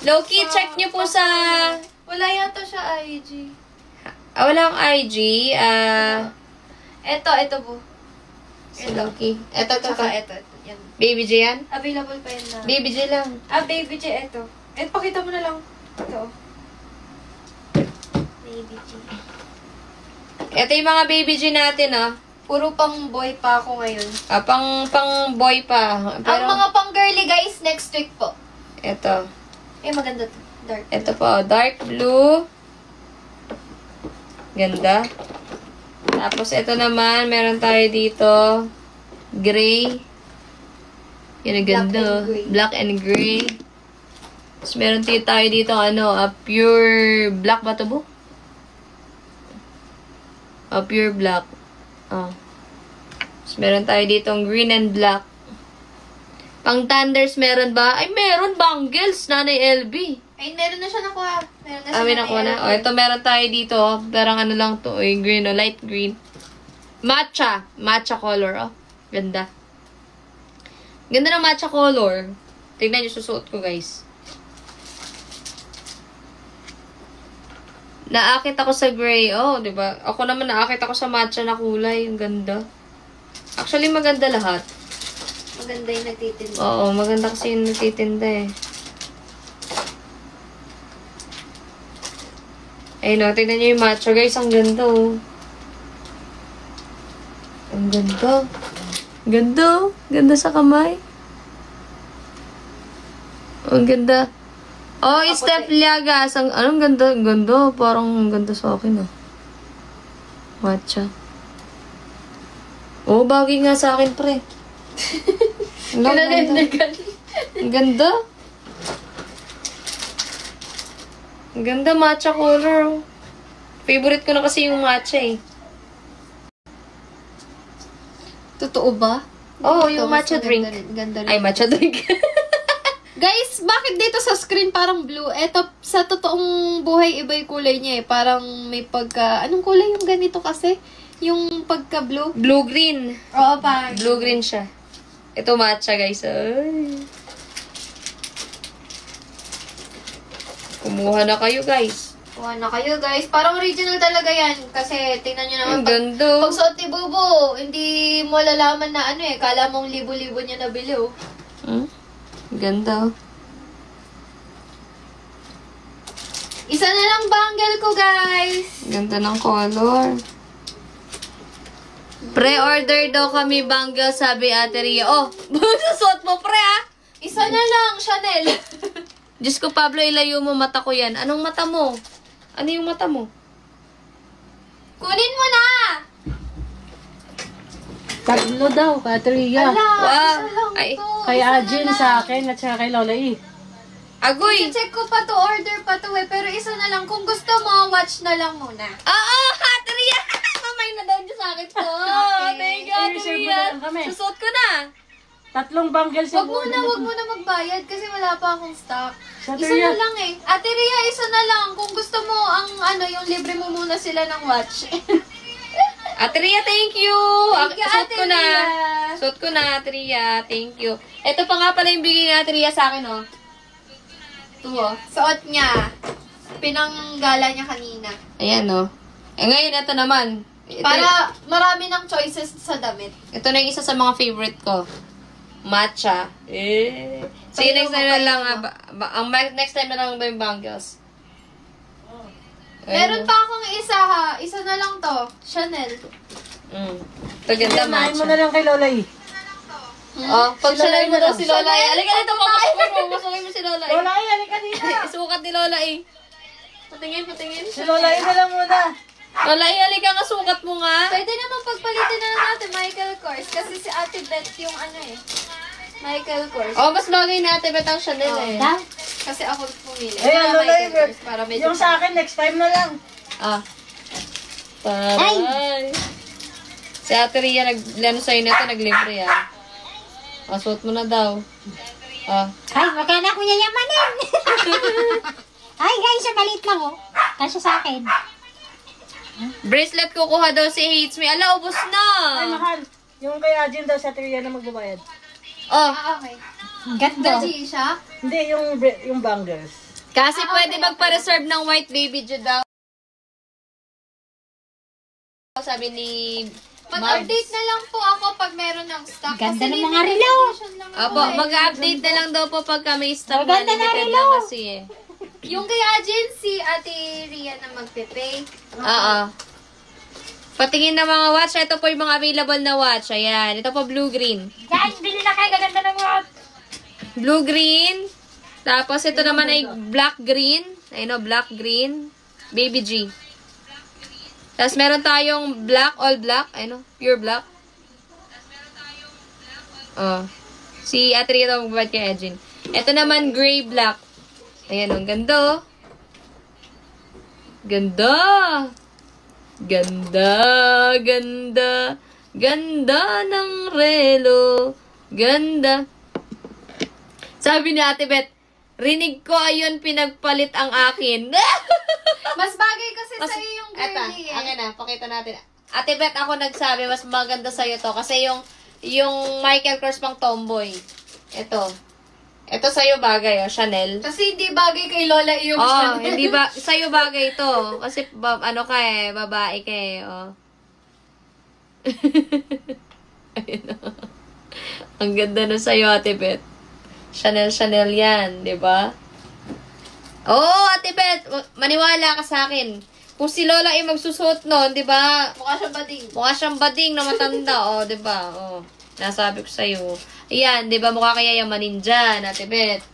Loki, check nyo po sa... Wala yata siya IG. Wala akong IG. Ito po. Si Loki. Ito. Yan. Baby G yan? Available pa yan na. Baby G lang. Baby J, ito. Pakita mo na lang. Ito. Baby J. Ito yung mga baby G natin, ah. Puro pang boy pa ako ngayon. Pang boy pa. Pero, Ang mga pang girly guys, next week po. ito. Maganda to. Dark. Ito po, dark blue. Ganda. Tapos, ito naman, meron tayo dito. Gray. Yan, ang ganda. Black and gray. Tapos, meron tayo dito, pure black ba ito, Bu? Pure black. Tapos, meron tayo dito green and black. Pang Thunders, meron ba? Ay, meron. Bangles, Nanay LB. Ay, meron na siya nakuha. Meron na siya May nakuha na. Ito meron tayo dito. Parang lang to. Green, light green. Matcha. Matcha color, Ganda. Ganda ng matcha color. Tignan nyo, susuot ko, guys. Naakit ako sa gray. Diba? Ako naman naakit ako sa matcha na kulay. Ang ganda. Actually, maganda lahat. Maganda yung nagtitinda. Oo, maganda kasi yung nagtitinda eh. Ayun o, tignan nyo yung matcha guys. Ang ganda oh. Ang ganda. Ganda oh. Ganda sa kamay. Ang ganda. Oh, Steph Liagas. Anong ganda? Ang ganda. Parang ang ganda sa akin ah. Matcha. Oh, bagay nga sa akin pre. Ang ganda. Ang ganda. Ang ganda, matcha color. Favorite ko na kasi yung matcha eh. Totoo ba? Oh, Ito, yung mas matcha maganda drink. rin. Ganda rin. Ay, matcha drink. Guys, bakit dito sa screen parang blue? Eto, sa totoong buhay, iba yung kulay niya eh. Parang may pagka... Anong kulay yung ganito kasi? Yung pagka-blue? Blue-green. Oo, parang... Blue-green siya. Ito matcha, guys. Ay. Kumuha na kayo, guys. Kuha na kayo, guys. Parang original talaga yan. Kasi, tingnan nyo naman. Ang ganda. Pag suot ni Bubo, hindi mo lalaman na ano eh. Kala mong libo-libo niya nabili oh. Hmm? Ang ganda. Isa na lang bangle ko, guys. Ang ganda ng color. Pre-order daw kami bangle, sabi Ate Ria. Oh, susot mo, pre, ah! Isa na lang, Chanel. Diyos ko, Pablo, ilayo mo, mata ko yan. Anong mata mo? Ano yung mata mo? Kunin mo na! Tatlo daw, Patria. Ala, Wow. isa lang Ay, to. Kay Isa na Ajin lang. sa akin at saka kay Lola E. Agoy! I-check ko pa to, order pa to eh. Pero isa na lang. Kung gusto mo, watch na lang muna. Oo, Ate Ria! Mamay na daw niyo sa akin to. Thank you, Ate I-reserve mo Ria. na lang kami. Susot ko na. Tatlong bangles Wag muna magbayad kasi wala pa akong stock. Sa Isa Ria. na lang eh. Ate Ria, isa na lang. Kung gusto mo, yung libre mo muna sila ng watch. Ate Ria, thank you! Thank you, Suot Ate ko na. Ria. Suot ko na, Ate Ria. Thank you. Ito pa nga pala yung bigay ni Ate Ria sa akin, oh. Ito, oh. Suot niya. Pinanggala niya kanina. Ayan, oh. Eh, ngayon, ito naman. Ito, Para marami ng choices sa damit. ito na yung isa sa mga favorite ko. Matcha. Eh. Sige, next time na lang. Ang next time na lang ba yung bangles? Meron pa akong isa ha. Isa na lang to. Chanel. Ito ganda, Kumain matcha. mo na lang kay Lola E. Oh, pag Si Lola Chanel E mo na daw lang. si Lola eh. Alika dito, papasukin mo. Masukin mo si Lola eh. Lola E, halika dito. Isukat ni Lola eh. Patingin. Si Lola E na lang muna. Lola eh, halika nga, sukat mo nga. Pwede naman pagpalitin na lang natin Michael Kors. Kasi si Ate Beth yung Michael Kors. Oh, mas bagay na Ate Beth ang Chanel eh. Kasi ako pumili. Ayan, Lola E. Michael Kors para medyo... Yung sa akin, next time na lang. Ah. Taray. Si Ate Ria, ano sa'yo nito, naglibre ah. Oh, suot mo na daw. Ah. Ay, magkana ko yayamanin. Ay, guys, maliit lang oh. Kasya sa akin. Bracelet kukuha daw si Hates Me. Ala, ubos na. Ay, mahal. Yung kay Ajin daw sa Tria na magbabayad. Oh, Okay. Ang ganda. Gaji siya. Hindi, yung bangles. kasi pwede magpa-reserve ng white baby Jude daw. Sabi ni Mag-update na lang po ako pag meron ng stock. Ganda Kasi ng mga limited relo. edition lang ako Opo, eh. mag-update na lang daw po pagka may stock na Maganda na limited relo. lang kasi eh. Yung kay agency, Ate Ria na magpe-pay. Oo. Patingin na mga watch. Ito po yung mga available na watch. Ayan. Ito po blue-green. Guys, bili na kayo. Gaganda ng watch. Blue-green. Tapos ito naman ay black-green. Ayun o, black-green. Baby G. Tapos meron tayong black, all black. Ayun o, pure black. Oh. Si Ate Rita magbabad kay Edwin. Ito naman gray-black. Ayan o, ganda o. Ganda! Ganda, ganda, ganda ng relo. Ganda. Sabi ni Ate Beth, rinig ko ayun pinagpalit ang akin. Mas bagay kasi sa'yo yung girly Akin na, pakita natin. Ate Beth, ako nagsabi, mas maganda sa'yo to. Kasi yung Michael Kors pang tomboy. Ito sa'yo bagay, oh, Chanel. Kasi hindi bagay kay Lola yung Oh, Chanel. hindi ba, sa'yo bagay to. Kasi, ano ka eh, babae ka eh, oh. Ayun, oh. Ang ganda na sa'yo, Ate Beth. Chanel yan, di ba? Oo, Ate Beth, maniwala ka sa akin. Kung si Lola ay magsusuot nun, di ba? Mukha siyang bading. Mukha siyang bading na matanda, di ba? Nasabi ko sa'yo. Ayan, di ba? Mukha kaya yamanin dyan, Ate Beth.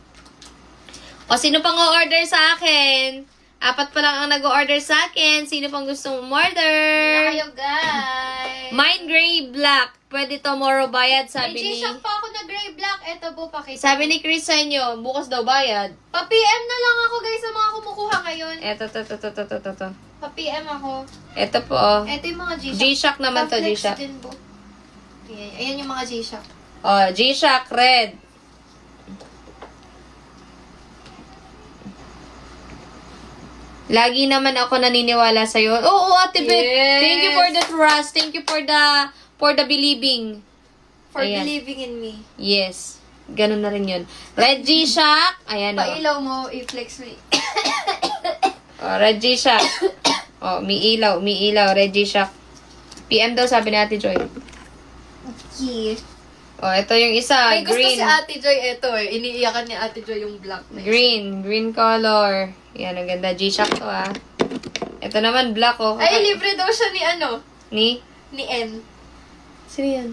O, sino pang o-order sa akin? 4 pa lang ang nag-o-order sa akin. Sino pang gustong umorder? Na kayo, guys. Mine gray black. Pwede tomorrow bayad, sabi May ni... G-Shock pa ako na gray black. Ito po, pakita. Sabi ni Chris sa inyo, bukas daw bayad. Pa-PM na lang ako, guys, sa mga kumukuha ngayon. Eto. Pa-PM ako. Ito po, oh. Ito yung mga G-Shock. G-Shock naman to, Pa-flex G-Shock. din po. Ayan yung mga G-Shock. Oh, G-Shock red. Lagi naman ako naniniwala sa'yo. Oo, Ate Beth. Yes. Thank you for the trust. Thank you for the believing. For Ayan. believing in me. Yes. Ganun na rin yun. Red G-Shock. Ayan, oh. Pailaw mo, i-flex mo. Oh, Red G-Shock. Oh, may ilaw. Red G-Shock. PM daw, sabi ni Ate Joy. Yeah. Oh, ito yung isa. May gusto green. si Ate Joy, ito eh. Iniiyakan ni Ate Joy yung black na isa. Green color. Yan, ang ganda. G-Shock to, ah. Ito naman, black, oh. Ay, libre daw siya ni Ni? ni N. Sino yan?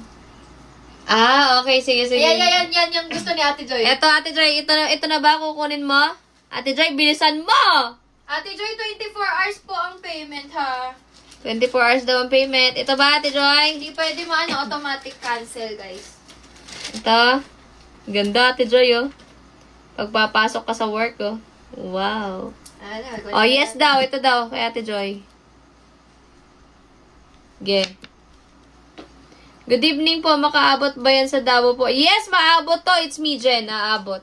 Ah, okay. Sige. Yan yung gusto ni Ate Joy. Ito, Ate Joy. Ito na ba kukunin mo? Ate Joy, bilisan mo! Ate Joy, 24 hours po ang payment, ha? 24 hours daw ang payment. Ito ba, Ate Joy? Hindi pwede automatic cancel, guys. Ito. Ganda, Ate Joy, oh. Pagpapasok ka sa work, oh. Wow. Oh, yes daw. Ito daw, kay Ate Joy. Okay. Good evening po. Makaabot ba yan sa Davao po? Yes, maabot to. It's me, Jen. Naabot.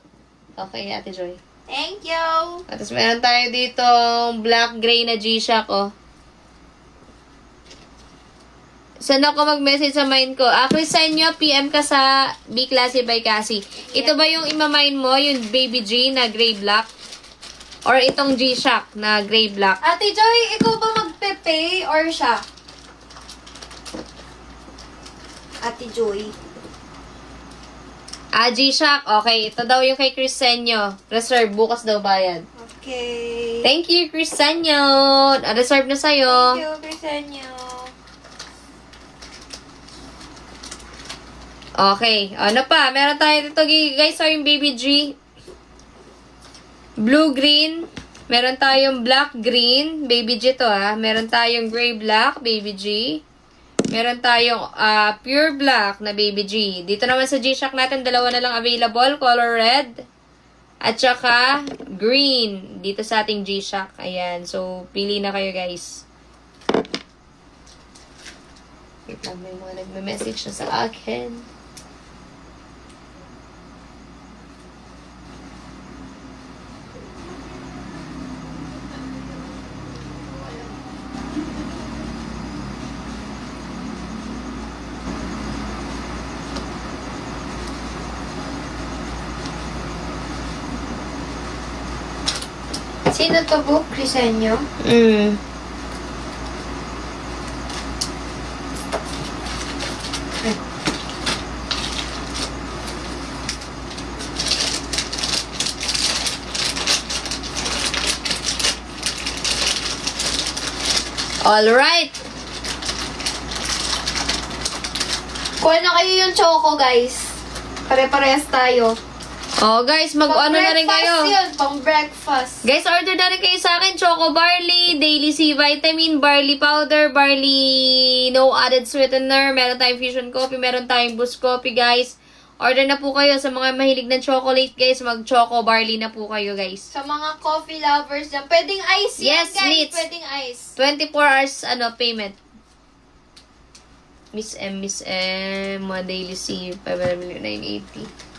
Okay, Ate Joy. Thank you! At tapos meron tayo dito black-gray na G-Shock, oh. Saan ako mag-message sa mine ko? Ako sa inyo, PM ka sa B Classy by Cassie. Ito ba yung imamine mo, yung Baby G na gray-black? Or itong G-Shock na gray-black? Ate Joy, ikaw ba magpe-pay or siya? Ate Joy. G-Shock. Okay, ito daw yung kay Crisenyo. Reserve, bukas daw bayad. Okay. Thank you, Crisenyo. Reserve na sa'yo. Thank you, Crisenyo. Okay. Ano pa? Meron tayo dito, guys. So, yung Baby G. Blue-green. Meron tayong black-green. Baby G to, ha. Meron tayong gray-black. Baby G. Meron tayong pure black na Baby G. Dito naman sa G-Shock natin, dalawa na lang available. Color red. At saka green. Dito sa ating G-Shock. Ayan. So, pili na kayo, guys. Wait lang, may mga nagme-message na sa akin. Sino to po? Crisenyo? Alright. Kuha na kayo yung choco, guys. Pare-parehas tayo. Oh, guys, mag-ano na rin kayo. Yun, pang breakfast. Guys, order na rin kayo sa akin. Choco Barley, Daily C Vitamin, Barley Powder, Barley No Added Sweetener. Meron tayong Fusion Coffee, meron tayong Boost Coffee, guys. Order na po kayo sa mga mahilig ng chocolate, guys. Mag-Choco Barley na po kayo, guys. Sa mga coffee lovers dyan. Pwedeng ice yan, Yes, guys. Nits. Pwedeng ice. 24 hours, payment. Miss M, One Daily C, 5,980.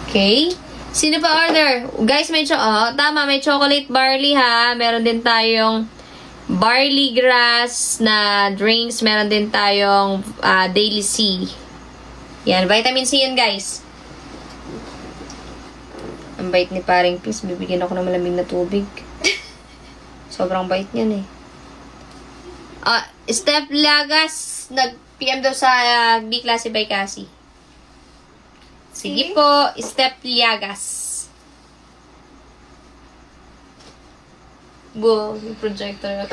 Okay. Sino pa order? Guys, tama, may chocolate barley ha. Meron din tayong barley grass na drinks. Meron din tayong daily C. Yan, vitamin C yun, guys. Ang bait ni paring Peace. Bibigyan ako ng malamig na tubig. Sobrang bait niyan eh. Steph Lagas, nag-PM daw sa B-Classy by Cassie. Sige po, Steph Liagas. Yung projector.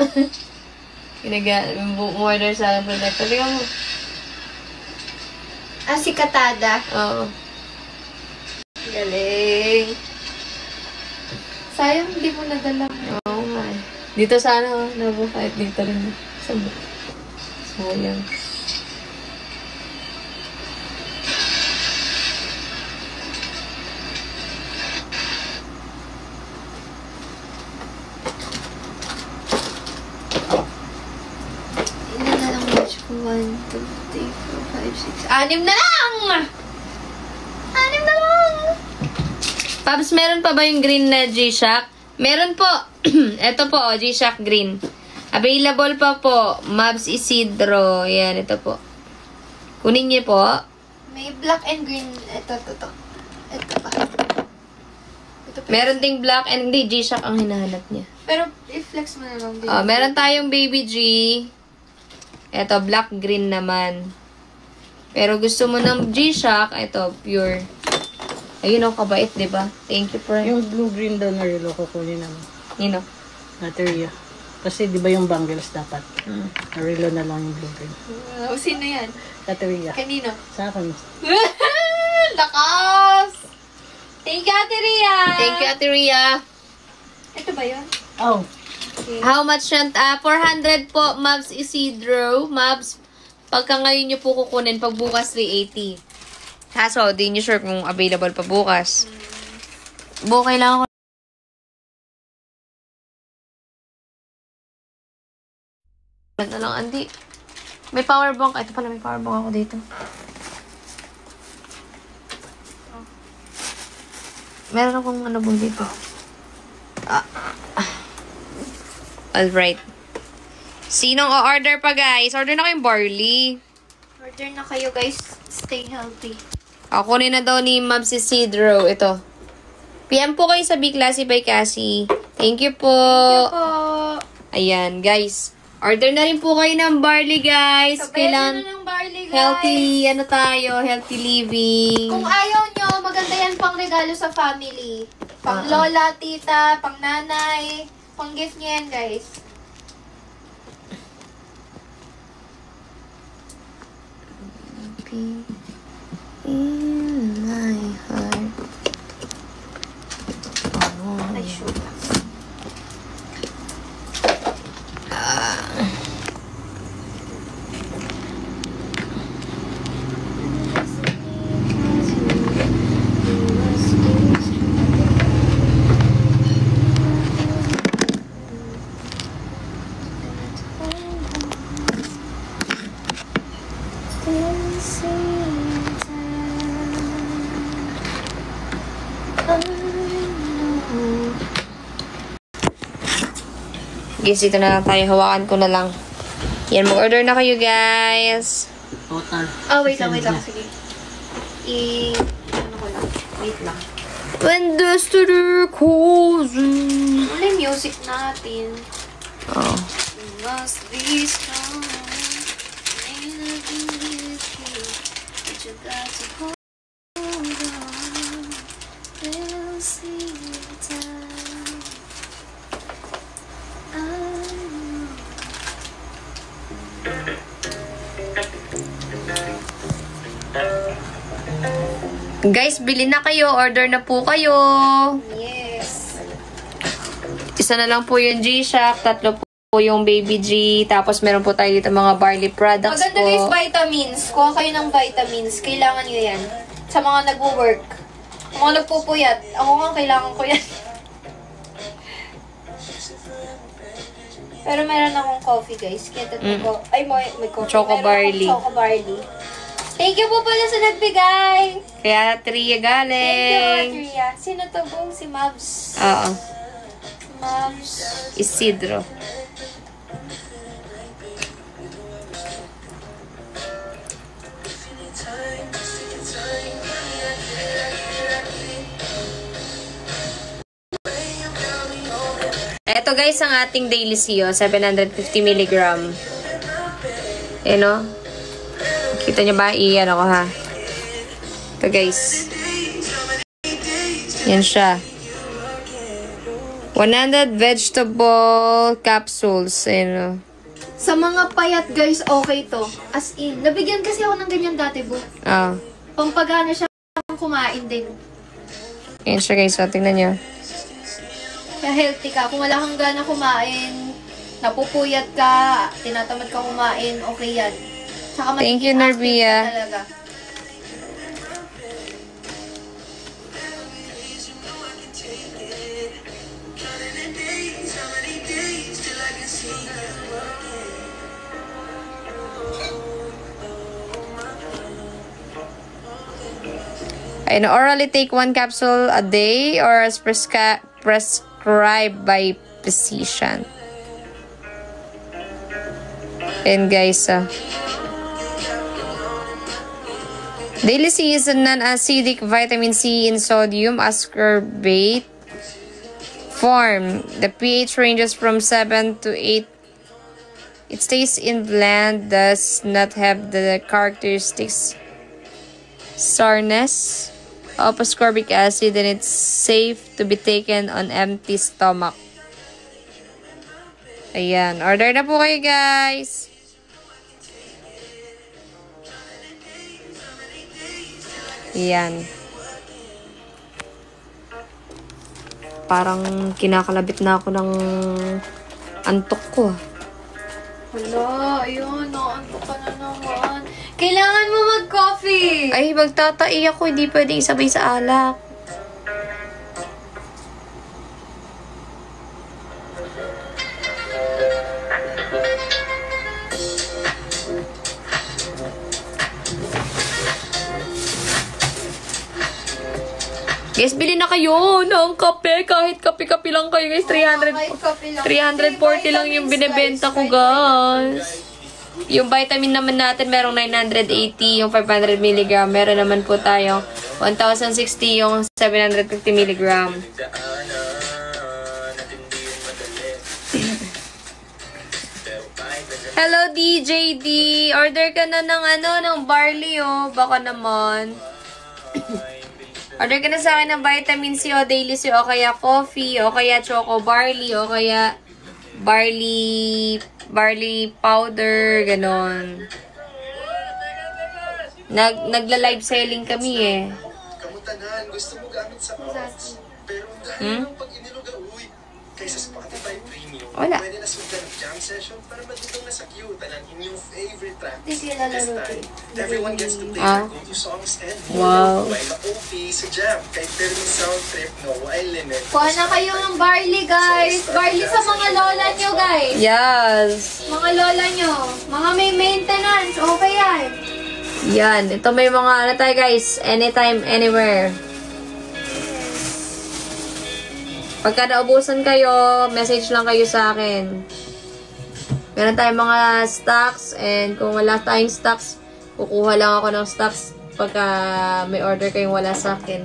Order sa projector. Tingnan mo. Si Katada. Oo. Galing. Sayang, hindi mo nadala. Oo nga eh. Dito sana, kahit dito rin. Sayang. Ilan na lang watch ko? 1, 2, 3, 4, 5, 6. 6 na lang! 6 na lang! Pabs, meron pa ba yung green na G-Shock? Meron po. Ito po, G-Shock green. Available pa po. Mabs Isidro. Yan, ito po. Kunin niyo po. May black and green. Ito pa. Ito pa. Meron ding black and hindi, G-Shock ang hinahanap niya. Pero, i-flex mo na lang din. Meron tayong baby G. Ito, black green naman. Pero gusto mo ng G-Shock, ito, pure. Ayun ang kabait, di ba? Thank you for... Yung blue-green daw na relo kukunin naman. Nino? Bateria. Kasi di ba yung bangles dapat? Relo na lang yung blue-green. Sino yan? Bateria. Kanino? Sa akin. Lakas! Thank you, Ate Ria! Thank you, Ate Ria. Ito ba yun? Oh. How much yan? 400 po, Mabs Isidro. Mabs, pagka ngayon nyo po kukunin, pag bukas 380. Kaso, di nyo sure kung available pa bukas. Kailangan ko na lang, Andy. May power bank. Ito pala, may power bank ako dito. Meron akong ano bang dito. Alright. Sinong o-order pa, guys? Order na kayong barley. Order na kayo, guys. Stay healthy. Kunin na daw ni Ma'am Isidro. Ito. PM po kayo sa B-Classy by Cassie. Thank you po. Ayan, guys. Order na rin po kayo ng barley, guys. Kailangan na ng barley, guys. Healthy living. Kung ayaw nyo, maganda yan pang regalo sa family. Pang lola, tita, pang nanay. Pang gift nyo yan, guys. In my heart. Ay, shoot. Guys, dito na lang tayo. Hawakan ko na lang. Yan, mag-order na kayo, guys. Total. Wait lang. Sige. Ano ko lang. Wait lang. When destiny calls you. Ano yung music natin? Oh. You must be strong. May nag-iisip. But you got to hold on. We'll see you down. Guys, bili na kayo. Order na po kayo. Yes. Isa na lang po yung G-Shock. 3 po yung Baby G. Tapos meron po tayo dito mga barley products Maganda po. guys, vitamins. Kuha kayo ng vitamins. Kailangan nyo yan. Sa mga nag-work. Sa mga nagpupuyat. Ako nga, kailangan ko yan. Pero meron akong coffee guys. Kaya tatlo ko. Ay, may coffee. Choco Meron barley. akong choco barley. Thank you po pala sa nagbigay. Kaya Tria galing. Thank you, Atria. Sino to po? Si Mavs. Oo. Mavs. Isidro. Ito guys, ang ating daily CEO, 750 mg. Ayan o. Kita nyo ba? Iyan ako ha. Ito guys. Yan siya. 100 vegetable capsules. Ayan o. Sa mga payat guys, okay to. As in, nabigyan kasi ako ng ganyan dati, bu. Oh. Pampagana siya kumain din. Ayan siya guys. So, tingnan nyo. Kaya healthy ka. Kung wala kang gana kumain, napupuyat ka, tinatamad ka kumain, okay yan. Tsaka Thank you, magiging active Narbia. ka talaga. Ayun, orally take 1 capsule a day or as prescribed by physician. And guys, daily C is a non-acidic vitamin C in sodium ascorbate form. The pH ranges from 7 to 8. It stays in blend, does not have the characteristics sourness of ascorbic acid, and it's safe to be taken on empty stomach. Ayan. Order na po kayo, guys. Ayan. Parang kinakalabit na ako ng antok ko. Hala, ayun, naanto ka na naman. Kailangan mo mag-coffee. Ay, magtatai ako. Hindi pwedeng isabay sa alak. Guys, bili na kayo ng kape. Kahit kape-kape lang kayo, guys. 340 lang yung binibenta ko, guys. Yung vitamin naman natin, merong 980, yung 500 mg. Meron naman po tayong 1,060, yung 750 mg. Hello, DJD. Order ka na ng barley, oh. Baka naman. Order ka na sa akin ng vitamin C o daily C o kaya coffee o kaya choco barley o kaya barley powder, ganon. Nagla-live selling kami eh. Kamutanan, gusto mo gamit sa box. Pero dahil ng pag iniluga, uy, kaysa sa Spotify Premium, Wala. pwede na sundan ng jam session para madutong na sa cute ang inyong favorite track. Hindi sila This laro. time, everyone gets to play Ah. their go-to songs and Wow. while ma-OP sa jam. Kahit Permin Sound Trip, no, while limit. Kuha na kayo ng barley, guys. Barley sa mga lola nyo, guys. Yes. Mga lola nyo. Mga may maintenance. Okay yan. Yan. Ito may mga ano tayo guys. Anytime, anywhere. Pagka naubusan kayo, message lang kayo sa akin. Meron tayong mga stocks and kung wala tayong stocks, kukuha lang ako ng stocks pagka may order kayong wala sa akin.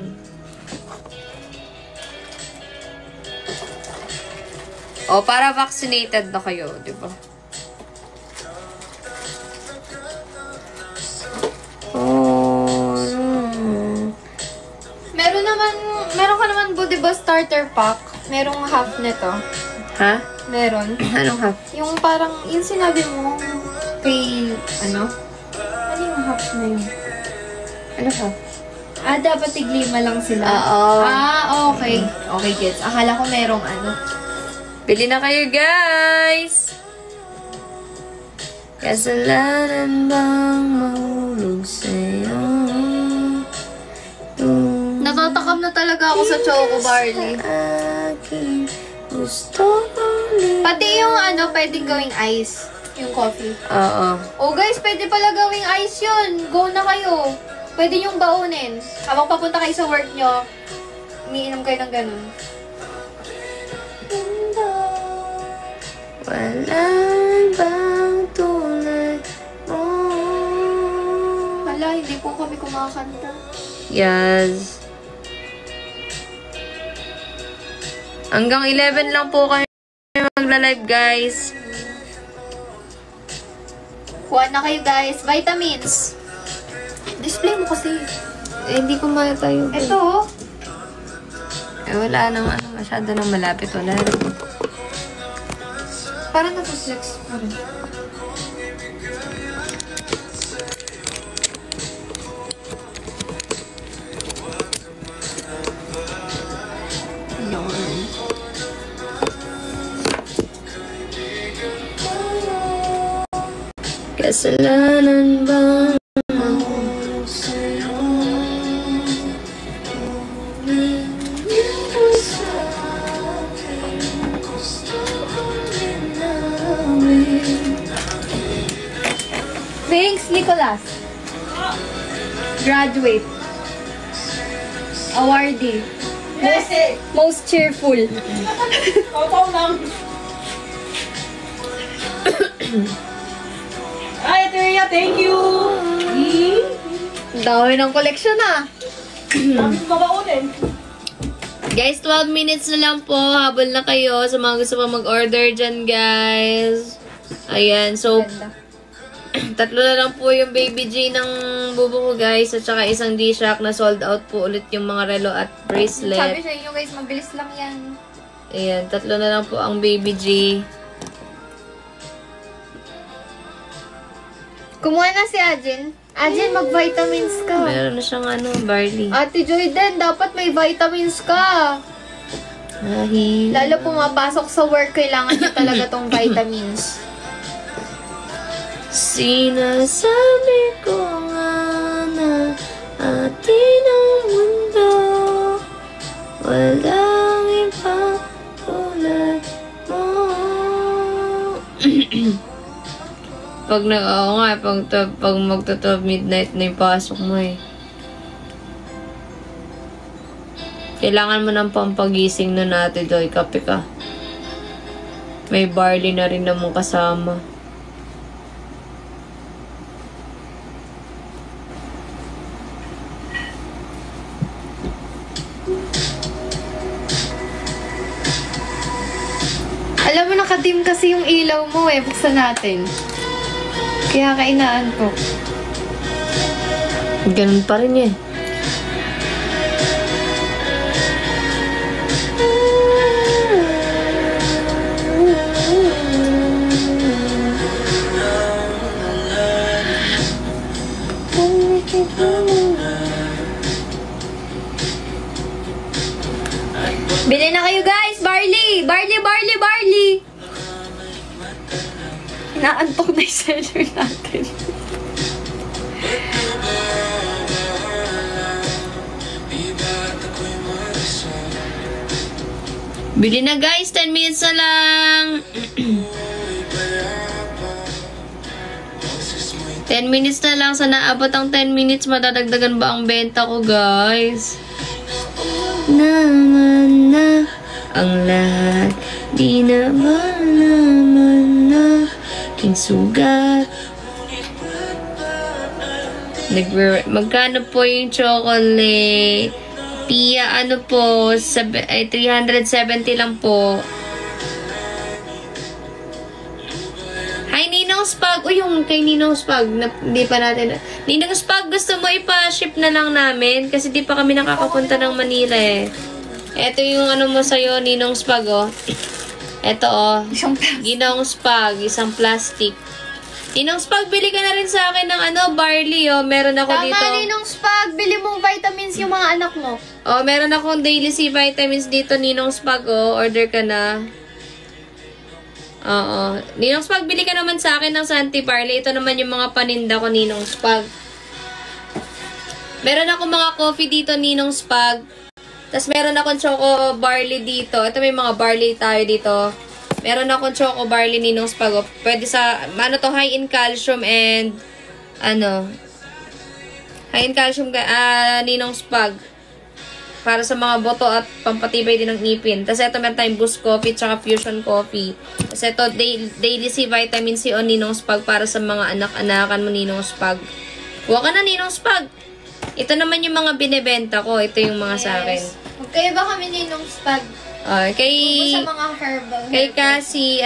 O, para vaccinated na kayo, di ba? Meron ka naman po, diba, starter pack? Merong half nito. Ha? Meron. Anong half? Yung parang, yung sinabi mo, kay, ano? Ano yung half na yun? Ano half? Ah, dapat tiglima lang sila. Oo. Ah, okay. Okay, gets. Akala ko merong ano. Bili na kayo, guys! Kasalanan bang mahulog sa'yo? Natatakam na talaga ako sa choco barley. Aking gusto ko ulit. Pati yung ano, pwedeng gawing ice. Yung coffee. Oo. Oh guys, pwede pala gawing ice yun. Go na kayo. Pwede yung baunin. Habang papunta kayo sa work nyo, umiinom kayo ng ganun. Walang bang tulad mo. Hala, hindi po kami kumakanta. Yes. Hanggang 11 lang po kayo magla-live, guys. Kuha na kayo guys. Vitamins. Display mo kasi. Hindi ko matayo. Ito oh. Wala naman. Masyado nang malapit. Wala rin. Parang nasa-6 pa rin. Kasalanan ba ako sa'yo? Thanks, Nicholas. Graduate. Awardee. Most cheerful. Ay, Teria, thank you! Dami ng collection ah. Dami ko babaunin. Guys, 12 minutes na lang po. Habol na kayo sa mga gusto pa mag-order dyan, guys. Ayan, so, tatlo na lang po yung Baby G ng bubo ko, guys. At saka isang G-Shock na sold out po ulit yung mga relo at Sabi bracelet. sa inyo guys, mabilis lang yan. Ayan, tatlo na lang po ang Baby G. Kumuha na si Ajin. Ajin, mag-vitamins ka. Meron na siyang barley. Ate Joy din, dapat may vitamins ka. Lalo pumapasok sa work, kailangan niya talaga tong vitamins. Sinasabi ko nga na atin ang mundo, walang iba tulad mo. Pag pag magto-12 midnight na yung pasok mo eh. Kailangan mo ng pampagising na natin doy, kape ka. May barley na rin naman kasama. Alam mo, nakadim kasi yung ilaw mo eh. Buksan natin. Kaya kainaan ko. Ganun pa rin eh. Bili na kayo guys! Barley! Barley, barley, barley! Naantok na yung seller natin. Bili na guys, 10 minutes na lang. 10 minutes na lang. Sana abot ang 10 minutes. Madadagdagan ba ang benta ko, guys? Naman na ang lahat. Di na ba naman na aking sugat? Magkano po yung chocolate? Pia, ano po? 370 lang po. Hi, Ninong Spag. Uy, yung kay Ninong Spag. Hindi pa natin. Ninong Spag, gusto mo ipa-ship na lang namin? Kasi di pa kami nakakapunta ng Manila eh. Ito yung ano mo sa'yo, Ninong Spag, oh. Ito, oh. Ginong Spag. Isang plastic. Ninong Spag, bili ka na rin sa akin ng barley, oh. Meron ako dito. Tama, Ninong Spag. Bili mong vitamins yung mga anak mo. Oh, meron akong daily C vitamins dito, Ninong Spag, oh. Order ka na. Oo. Ninong Spag, bili ka naman sa akin ng Santi Barley. Ito naman yung mga paninda ko, Ninong Spag. Meron akong mga coffee dito, Ninong Spag. Tapos meron akong choco barley dito. Ito may mga barley tayo dito. Meron akong Choco Barley Ninong Spag. Pwede sa, high in calcium and, high in calcium, Ninong Spag. Para sa mga boto at pampatibay din ng ngipin. Tapos ito meron tayong Boost Coffee tsaka Fusion Coffee. Tapos ito, Daily C Vitamin C o Ninong Spag para sa mga anak-anakan mo Ninong Spag. Huwag ka na Ninong Spag. Ito naman yung mga binebenta ko. Ito yung mga sa akin. Magkaiba kami Ninong Spag. Kay Sa mga herbal. Kay kasi,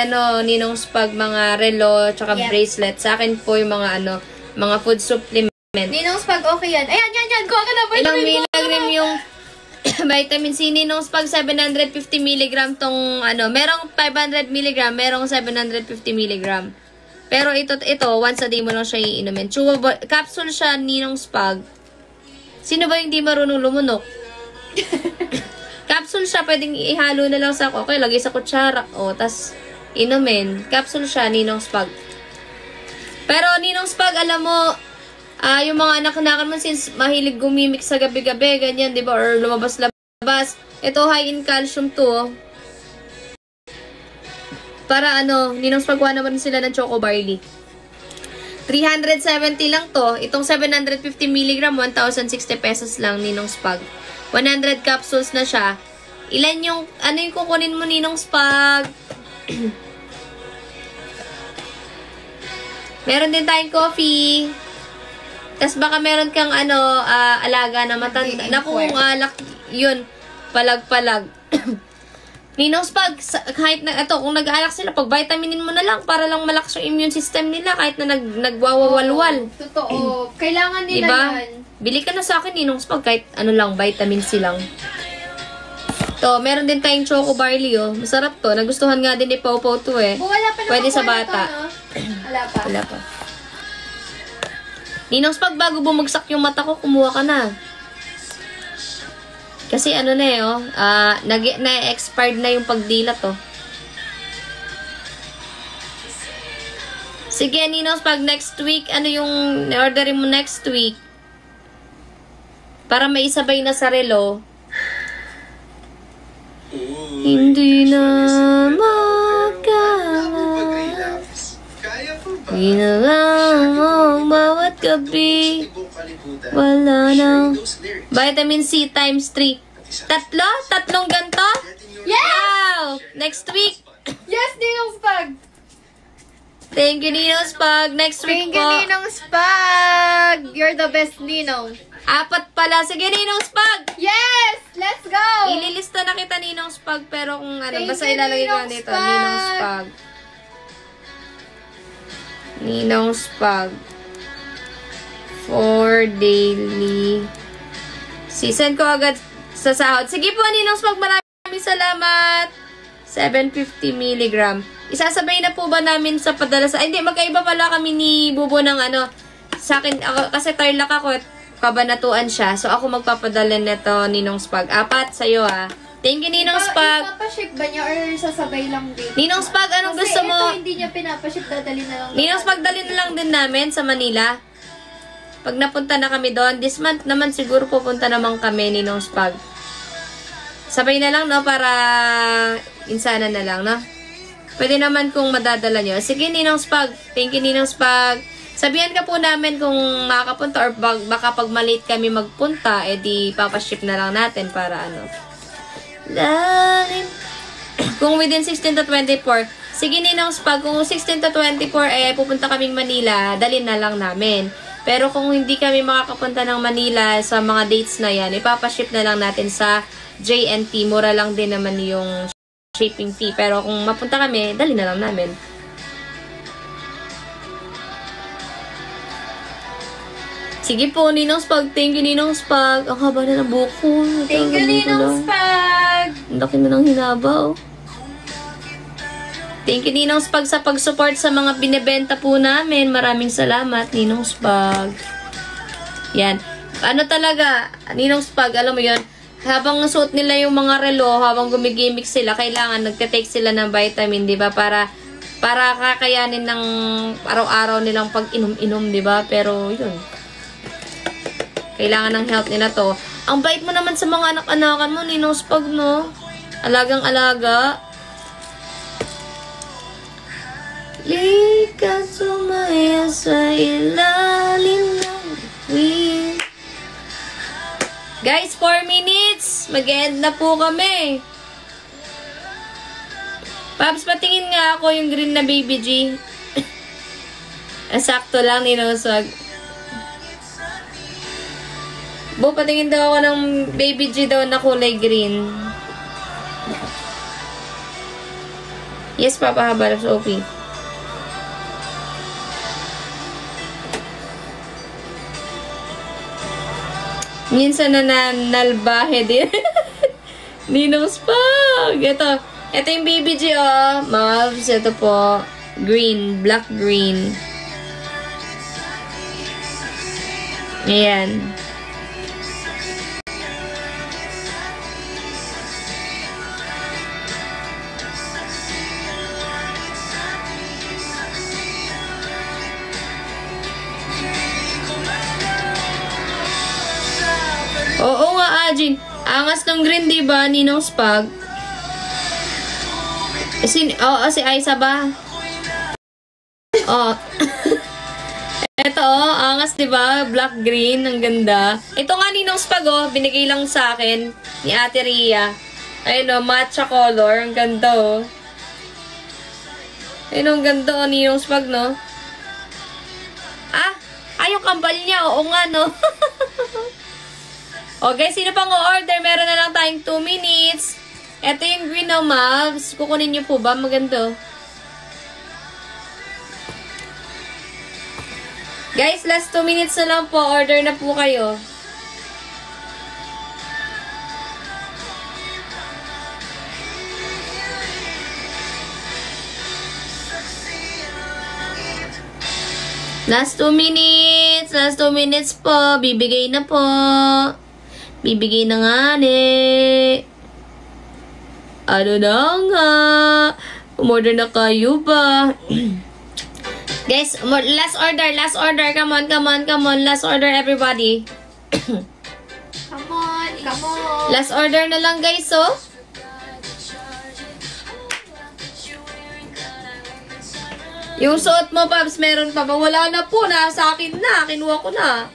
Ninong Spag, mga relo, tsaka bracelet. Sa akin po yung mga, mga food supplement. Ninong Spag, okay yan. Ayan, yan. Kuha ka na. Ilang milligram yung vitamin C. Ninong Spag, 750 mg tong, merong 500 mg, merong 750 mg. Pero ito, once a day mo lang siya iinumin. Chewable, capsule siya, Ninong Spag. Sino ba yung di marunong lumunok? Capsule siya, pwedeng ihalo na lang sa, okay, lagay sa kutsara. Tas, inumin. Capsule siya, Ninong Spag. Pero, Ninong Spag, alam mo, yung mga anak-anakan mo, since mahilig gumimik sa gabi-gabi, ganyan, di ba? Or lumabas-labas. Ito, high in calcium to. Para, Ninong Spag, kuha naman sila ng Choco Barley. 370 lang to. Itong 750 mg, 1,060 pesos lang, Ninong Spag. 100 capsules na siya. Ilan yung, yung kukunin mo, Ninong Spag? Meron din tayong coffee. Tapos baka meron kang, alaga na matanda. Naku, yun, palag-palag. Ninong Spag, kahit na, kung nag-aalak sila, pag vitaminin mo na lang, para lang malakas yung immune system nila, kahit na nagwawawalwal. Totoo. Kailangan nila diba? yan. Bili ka na sa akin, Ninong Spag, kahit lang, vitamin C lang. To, meron din tayong Choco Barley, Masarap to. Nagustuhan nga din ni Pau Pau to, eh. Wala pa Pwede sa bata. Wala pa. Wala pa. Ninong Spag, bago bumagsak yung mata ko, kumuha ka na. Kasi na-expired na yung pagdilat, Sige, Ninong Spag, next week, yung orderin mo next week? Para may isabay na sa relo. Hindi na Pag-relax. Kaya po ba? ginawa mo bawat gabi. Wala na. Vitamin C times 3. Tatlong ganto? Yes! Wow! Next week. Yes, Ninong Spag! Thank you, Ninong Spag. Next week Thank you, po. Ninong Spag! You're the best, Ninong. 4 pala. Sige, Ninong Spag. Yes! Let's go! Ililista na kita, Ninong Spag. Pero kung Thank basta you, ilalagay ko Ninong dito. Spag. Ninong Spag. Ninong Spag. For daily. Send ko agad sa sahod. Sige po, Ninong Spag. Maraming salamat. 750 mg. Isasabay na po ba namin sa padala sa... hindi, magkaiba pala kami ni Bubo ng sa akin, kasi Tarlac ako, Kabanatuan siya. So, ako magpapadala nito, Ninong Spag. 4 sa'yo, Thank you, Ninong Spag. Ipapaship ba niya or sasabay lang din? Ninong Spag, anong gusto mo? Kasi ito hindi niya pinapaship, dadali na lang. Ninong Spag, dali na lang din namin sa Manila. Pag napunta na kami doon, this month naman siguro pupunta naman kami, Ninong Spag. Sabay na lang, para insana na lang, Pwede naman kung madadala nyo. Sige, Ninong Spag. Thank you, Ninong Spag. Sabihan ka po namin kung makakapunta or baka pag malate kami magpunta, di papaship na lang natin para Lalim. Kung within 16 to 24, sige, Ninong Spag, kung 16 to 24, pupunta kaming Manila, dalhin na lang namin. Pero kung hindi kami makakapunta ng Manila sa mga dates na yan, ipapaship na lang natin sa JNT. Mura lang din naman yung shipping fee. Pero kung mapunta kami, dali na lang namin. Sige po, Ninong Spag. Thank you, Ninong Spag. Ang haba na ng buko. Thank you, Ninong Spag. Ang laki na ng hinaba, Thank you, Ninong Spag, sa pag-support sa mga binibenta po namin. Maraming salamat, Ninong Spag. Yan. Talaga, Ninong Spag, alam mo yun, habang nasuot nila yung mga relo, habang gumigimik sila, kailangan nagte-take sila ng vitamin, di ba? Para kakayanin ng araw-araw nilang pag-inom-inom, di ba? Pero, yun. Kailangan ng health nila to. Ang bait mo naman sa mga anak-anakan mo, Ninong Spag, no? Alagang-alaga. Halika, sumaya sa ilalim ng bituin. Guys, 4 minutes. Mag-end na po kami. Paps, patingin nga ako yung green na Baby G. Sakto lang, ninusog. Bo, patingin daw ako ng Baby G daw na kulay green. Yes, Papa Habal of Sophie. Minsan na nalbahe din. Ninong Spag. Ito yung Baby G, oh. Mavs, ito po. Green, black green. Ayan. Oo nga, Ajin. Angas ng green, diba? Ninong Spag. Si Aiza ba? Oh. Ito, angas, diba? Black green. Ang ganda. Ito nga, Ninong Spag, oh. Binigay lang sa akin ni Ate Ria. Ayun, oh. Matcha color. Ang ganda, oh. Ayun, ang ganda, oh. Ninong Spag, no? Ay, yung kambal niya. Oo nga, no? Okay, sino pang o-order? Meron na lang tayong 2 minutes. Ito yung green na Mavs. Kukunin niyo po ba? Maganda. Guys, last 2 minutes na lang po. Order na po kayo. Last 2 minutes. Last 2 minutes po. Bibigay na po. Bibigay na nga ni. Ano na nga? Umorder na kayo ba? Guys, last order. Last order. Come on, come on, come on. Last order, everybody. Come on, come on. Last order na lang, guys, oh. Yung suot mo, Pabs, meron pa ba? Wala na po. Nasa akin na. Kinuha ko na.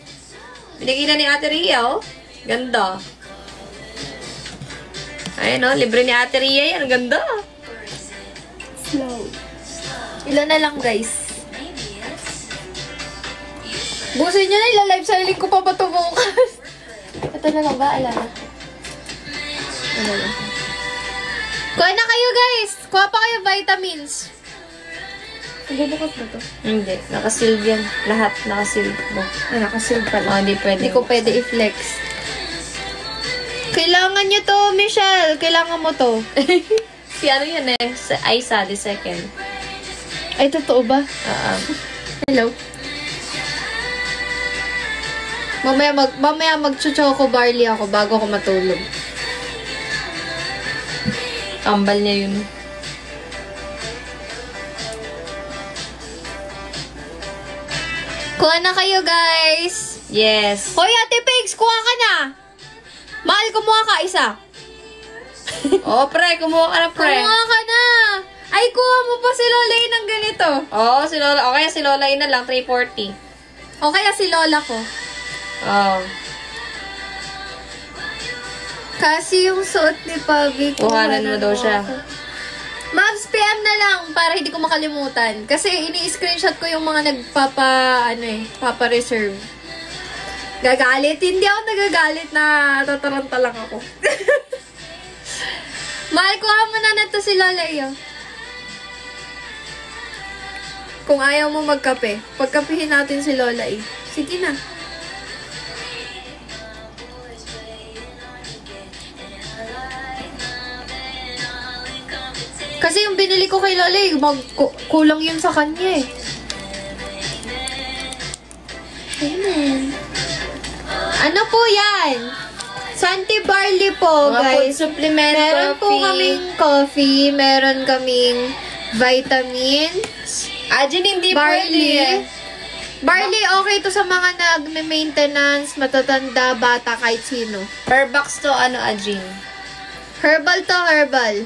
Binigay na ni Ate Ria, oh. Ganda. Ayun, oh. Libre ni Ate Ria yan. Ganda. Slow. Ilan na lang, guys? Busin nyo na, ilalive sa link ko pa ba ito bukas? Ito na lang ba? Alam na. Ano lang. Kuha na kayo, guys! Kuha pa kayo vitamins. Bubukas ba ito? Hindi. Nakasealed yan. Lahat nakasealed mo. Nakasealed pala. Oh, hindi pwede. Hindi ko pwede i-flex. Kailangan nyo to, Michelle. Kailangan mo to. Si ano yan eh? Aiza, the second. Ay, totoo ba? Hello? Mamaya mag-choco barley ako bago ako matulog. Kambal niya yun. Kuha na kayo, guys. Yes. Hoy, Ate Pigs, kuha ka na. Mahal, kumuha ka isa. Oh, pre. Kumuha ka na, pre. Kumuha ka na. Ay, kuha mo pa si Lola ng ganito. Oh, si Lola. Okay, si Lola na lang. 340. O kaya si Lola ko. Oh. Kasi yung suot ni Pabi, Kuhanan mo daw siya. Mavs, PM na lang para hindi ko makalimutan. Kasi ini-screenshot ko yung mga papa-reserve. Gagalit. Hindi ako nagagalit na tataranta lang ako. Mahal, kuha mo na to si Lola iyo. Kung ayaw mo magkape, pagkapihin natin si Lola eh. Sige na. Kasi yung binili ko kay Lola eh, kulang yun sa kanya eh. Amen. Ano po yan? Santi Barley po, Mga guys. food supplement, Meron po coffee. kaming coffee, meron kaming vitamins, Ajin, hindi barley. pwede. Barley, okay to sa mga nag-maintenance, matatanda, bata, kahit sino. Per box to, ano, Ajin? Herbal to, herbal.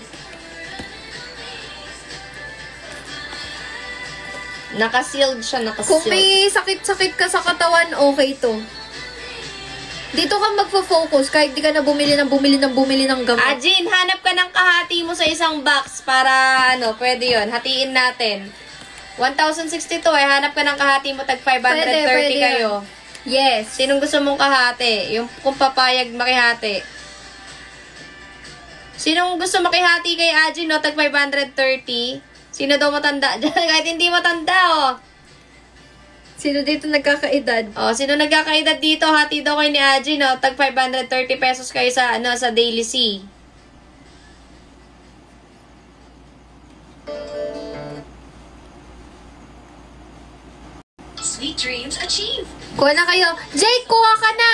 Naka-sealed siya, Kung naka-sealed. may sakit-sakit ka sa katawan, okay to. Dito ka magfo-focus kahit di ka na bumili ng gamot. Ajin, hanap ka ng kahati mo sa isang box para, pwede yon. Hatiin natin. 1,062 hanap ka ng kahati mo, tag 530 Pwede kayo. Yes. Sinong gusto mong kahati? Yung kung papayag makihati. Sinong gusto makihati kay Ajin, tag 530? Sino daw matanda dyan? Kahit hindi matanda, Sino dito nagkakaedad? sino nagkakaedad dito? Hati daw kayo ni Ajin, tag 530 pesos kayo sa, sa Daily C. Sweet dreams achieved. Kuha na kayo. Jake, kuha ka na!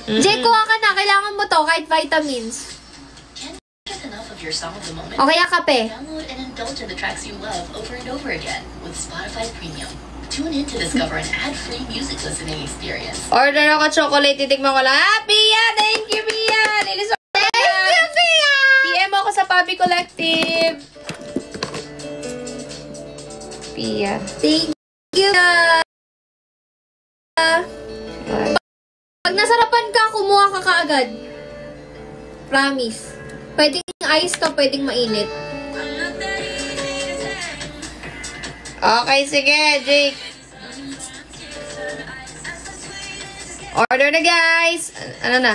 Jake, kuha ka na. Kailangan mo to kahit vitamins. Get enough of your song of the moment. O kaya kape. Download and indulge in the tracks you love over and over again with Spotify Premium. Tune in to discover an ad-free music listening experience. Order ako chocolate, titikman ko lang. Pia! Thank you, Pia! Lilis ako. Thank you, Pia! PM ako sa Papi Collective. Pia. Thank you. Pag nasarapan ka, kumuha ka kaagad. Promise. Pwedeng ice to, pwedeng mainit. Okay, sige, Jake. Order na, guys. Ano na?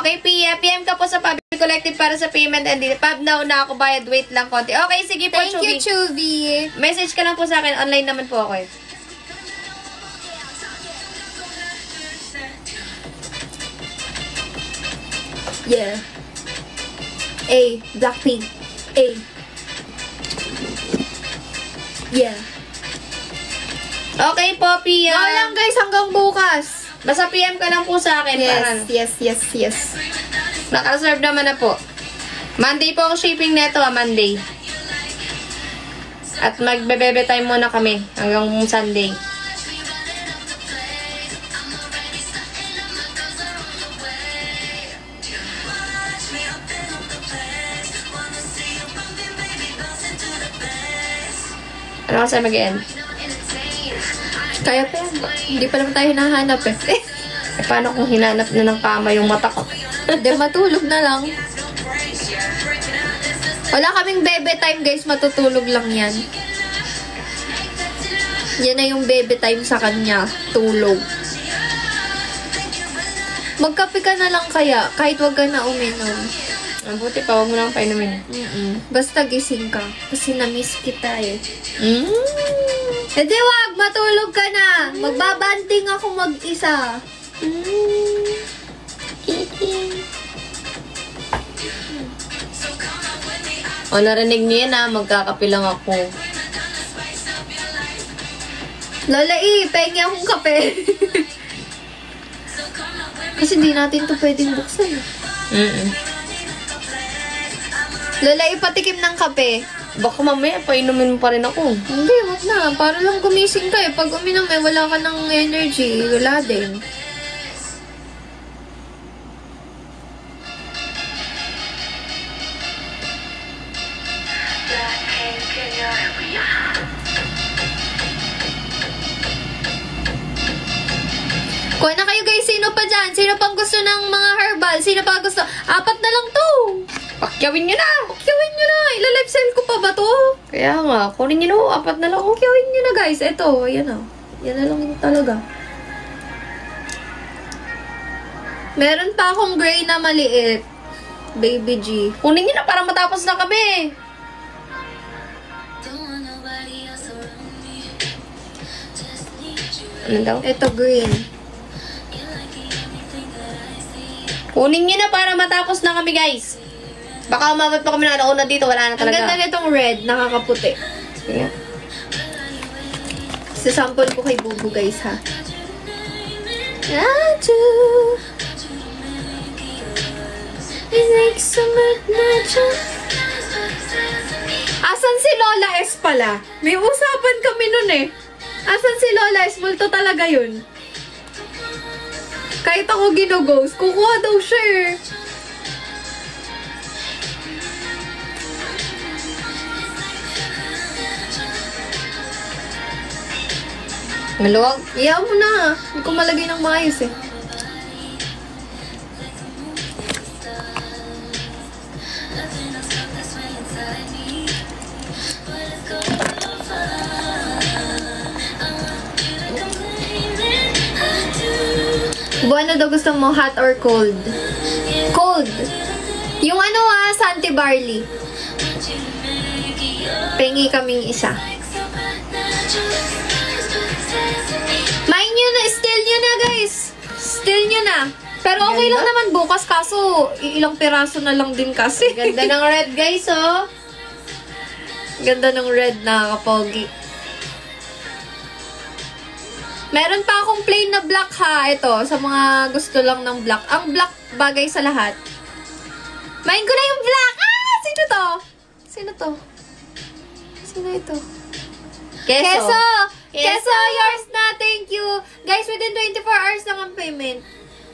Okay, Pia. PM ka po sa Papi Collective para sa payment and dito. Pab, na ako bayad. Wait lang konti. Okay, sige po, Thank Chubby. you, Chubby. Message ka lang po sa akin. Online naman po ako eh. Yeah. A. Blackpink. A. Yeah. Okay po, Pia. Go lang guys hanggang bukas. Basta PM ka lang po sa akin. Para Yes. naka-reserve naman na po. Monday po ang shipping neto, Monday. At magbe-bebe time muna kami hanggang Sunday. Ano kasi mag-end? Kaya pa yan. Hindi pa naman tayo hinahanap eh. Eh, paano kung hinanap na ng kama yung mata ko? Hindi, matulog na lang. Wala kaming bebe time guys, matutulog lang yan. Yan na yung bebe time sa kanya, tulog. Magkape ka na lang kaya, kahit wag ka na uminom. Mabuti pa, huwag mo lang painumin. Basta gising ka, kasi na-miss kita eh. Mm. Hindi wag, matulog ka na. Magbabanting ako mag-isa. O, narinig niyo yan magkakape lang ako. Lola pengi akong kape. Kasi hindi natin to pwedeng buksan. Lola, patikim ng kape. Baka mamaya, painumin mo pa rin ako. Hindi, wag na. Para lang gumising ka eh. Pag uminom wala ka ng energy. Wala din. Kuha na kayo guys. Sino pa dyan? Sino pang gusto ng mga herbal? Sino pa gusto? 4 na lang to. Pakyawin nyo na! Pakyawin nyo na. Ila-live sell ko pa ba to? Kaya nga, kunin nyo na. 4 na lang. Pakyawin nyo na guys. Ito, ayan o. Yan na lang yung talaga. Meron pa akong gray na maliit. Baby G. Kunin nyo na para matapos na kami. Ano daw? Ito green. Kunin nyo na para matapos na kami, guys. Baka umabot pa kami na una dito. Wala na Ang ganda talaga. nitong red. Nakakaputi. Sige. Sasample ko kay Bubu guys ha. Atu. It's like summer natural. Asan si Lola S pala? May usapan kami nun eh. Asan si Lola S? Multo talaga yun. Kahit ako ginughost, kukuha daw siya eh. Maluwag. Iyaw mo na. Hindi ko malagay ng maayos eh. Buwan na daw gusto mo, hot or cold? Cold. Yung ano Santi Barley. Pengi kaming isa. Main nyo na, steal nyo na guys. Steal nyo na. Pero okay lang naman bukas, kaso ilang piraso na lang din kasi. Ganda ng red, guys, oh. Ganda ng red, nakakapogi. Meron pa akong plain na black ha. Ito, sa mga gusto lang ng black. Ang black bagay sa lahat. Main ko na yung black! Ah! Sino to? Sino to? Sino ito? Keso! Keso, yours na! Thank you! Guys, within 24 hours lang ang payment.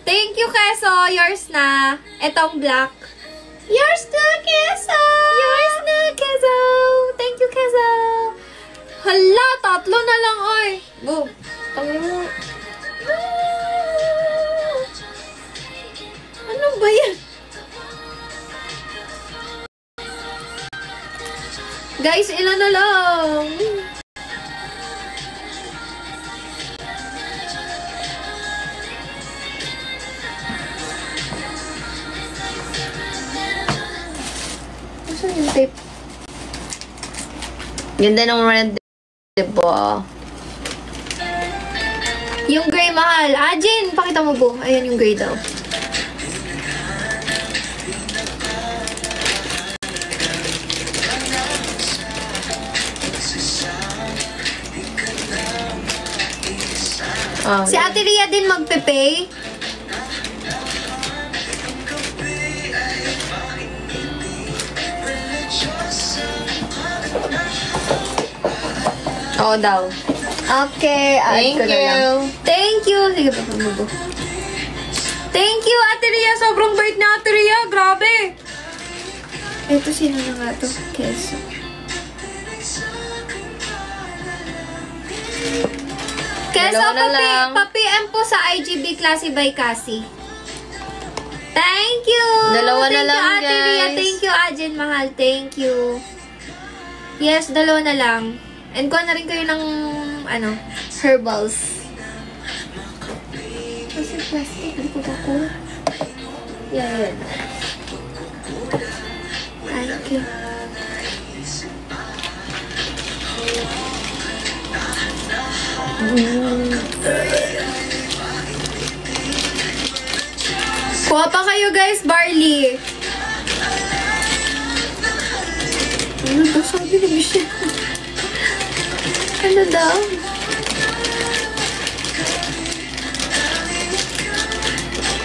Thank you, Keso! Yours na! Etong black. Yours na, Keso! Yours na, Keso! Thank you, Keso! Hala, 3 na lang, oy! Boom! Tangin mo. Ano ba yan? Guys, ilan na lang? Saan yung tape? Ganda ng red, diba? Yung gray mahal. Ah, Jin, pakita mo po. Ayan yung gray daw. Si Ate Ria din magpe-pay. Oo daw. Okay, Thank you. Thank you. Sige pa, pamago. Thank you, Ate Ria. Sobrang bait na Ate Ria. Grabe. Ito, sino na nga to? Keso. Keso, Dalawa na lang. pa-PM po sa IGB Classy by Cassie. Thank you. Dalawa na Thank lang, you, Ate Ria. guys. Thank you, Ajin Mahal. Thank you. Yes, 2 na lang. And kuha na rin kayo ng, herbals. Kasi plastic, hindi ko ako. Yan. Thank you. Kuha pa kayo guys, barley. Ano daw sabi ni Michelle? Ano daw?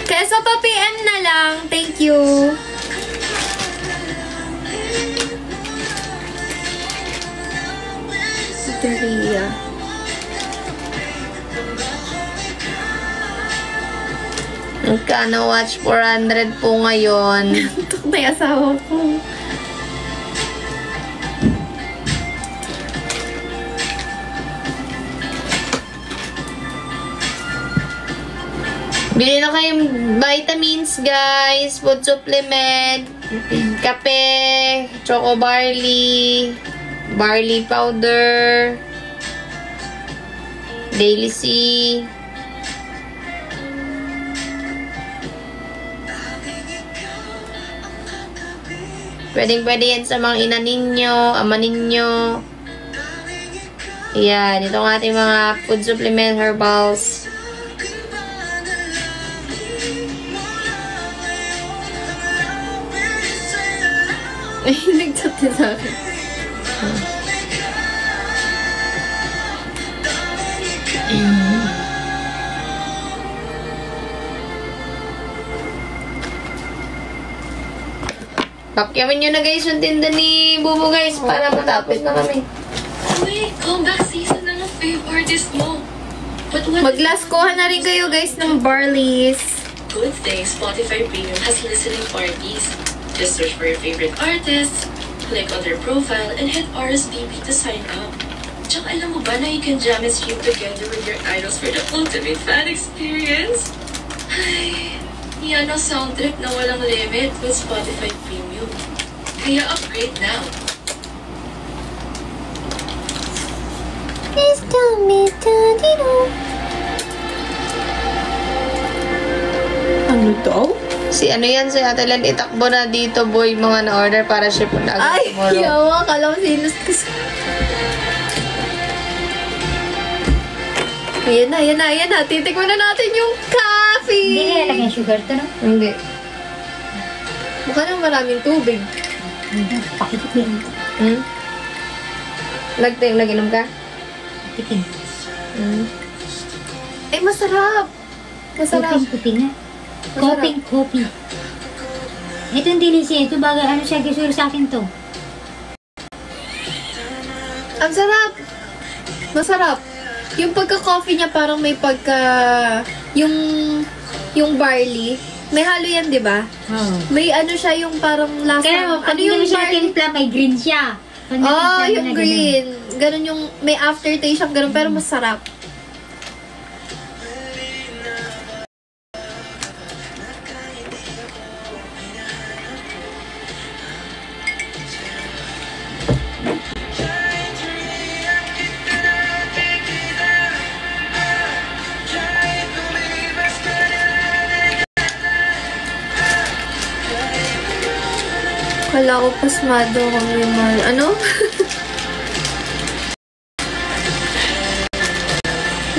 Keso pa PM na lang. Thank you. Daria. Magkano watch 400 po ngayon. Ito na yung asawa ko. Bili na kayong vitamins, guys. Food supplement. Kape. Choco barley. Barley powder. Daily C. Pwede yan sa mga ina ninyo, ama ninyo. Ayan, ito ang ating mga food supplement herbals. Ay, nag-chat din sa akin. Pakyamin nyo na guys yung tinda ni Bubu guys para matapos na kami. Wait, comeback season na ng fave artist mo. But what Mag-last kuha na rin kayo guys ng barleys. good thing Spotify Premium has listening parties. Just search for your favorite artists, click on their profile, and hit RSVP to sign up. Tsaka alam mo ba na you can jam and stream together with your idols for the ultimate fan experience? Ay, yan ang sound trip na walang limit with Spotify Premium. Kaya upgrade now. Please tell me, ano to? Si ano yan, si Ate Len, itakbo na dito, boy, mga na-order para ship na agad Ay, tomorrow. yawa. Kala ko sinus kasi. Ayan na, ayan na, ayan na. Titikman na natin yung coffee. Hindi kaya lagyan sugar to, no? Hindi. Mukha nang maraming tubig. Pakitin. Hmm? Nag-inom ka? Pakitin. Hmm? Ay, masarap. Masarap. Kuping nga. Masarap. Kopi. Itong delisi, ito bagay, ano siya, gisuro sa akin to. Ang sarap. Masarap. Yung pagka-coffee niya parang may pagka... Yung barley. May halo yan, di ba? Oh. May ano siya yung parang lasa. Kaya pag ano yung siya barley? timpla, may green siya. Pag Oh, natimpla mo yung na green. Ganun yung may aftertaste siyang ganun pero masarap. Kala ko pasmado kami man. Ano?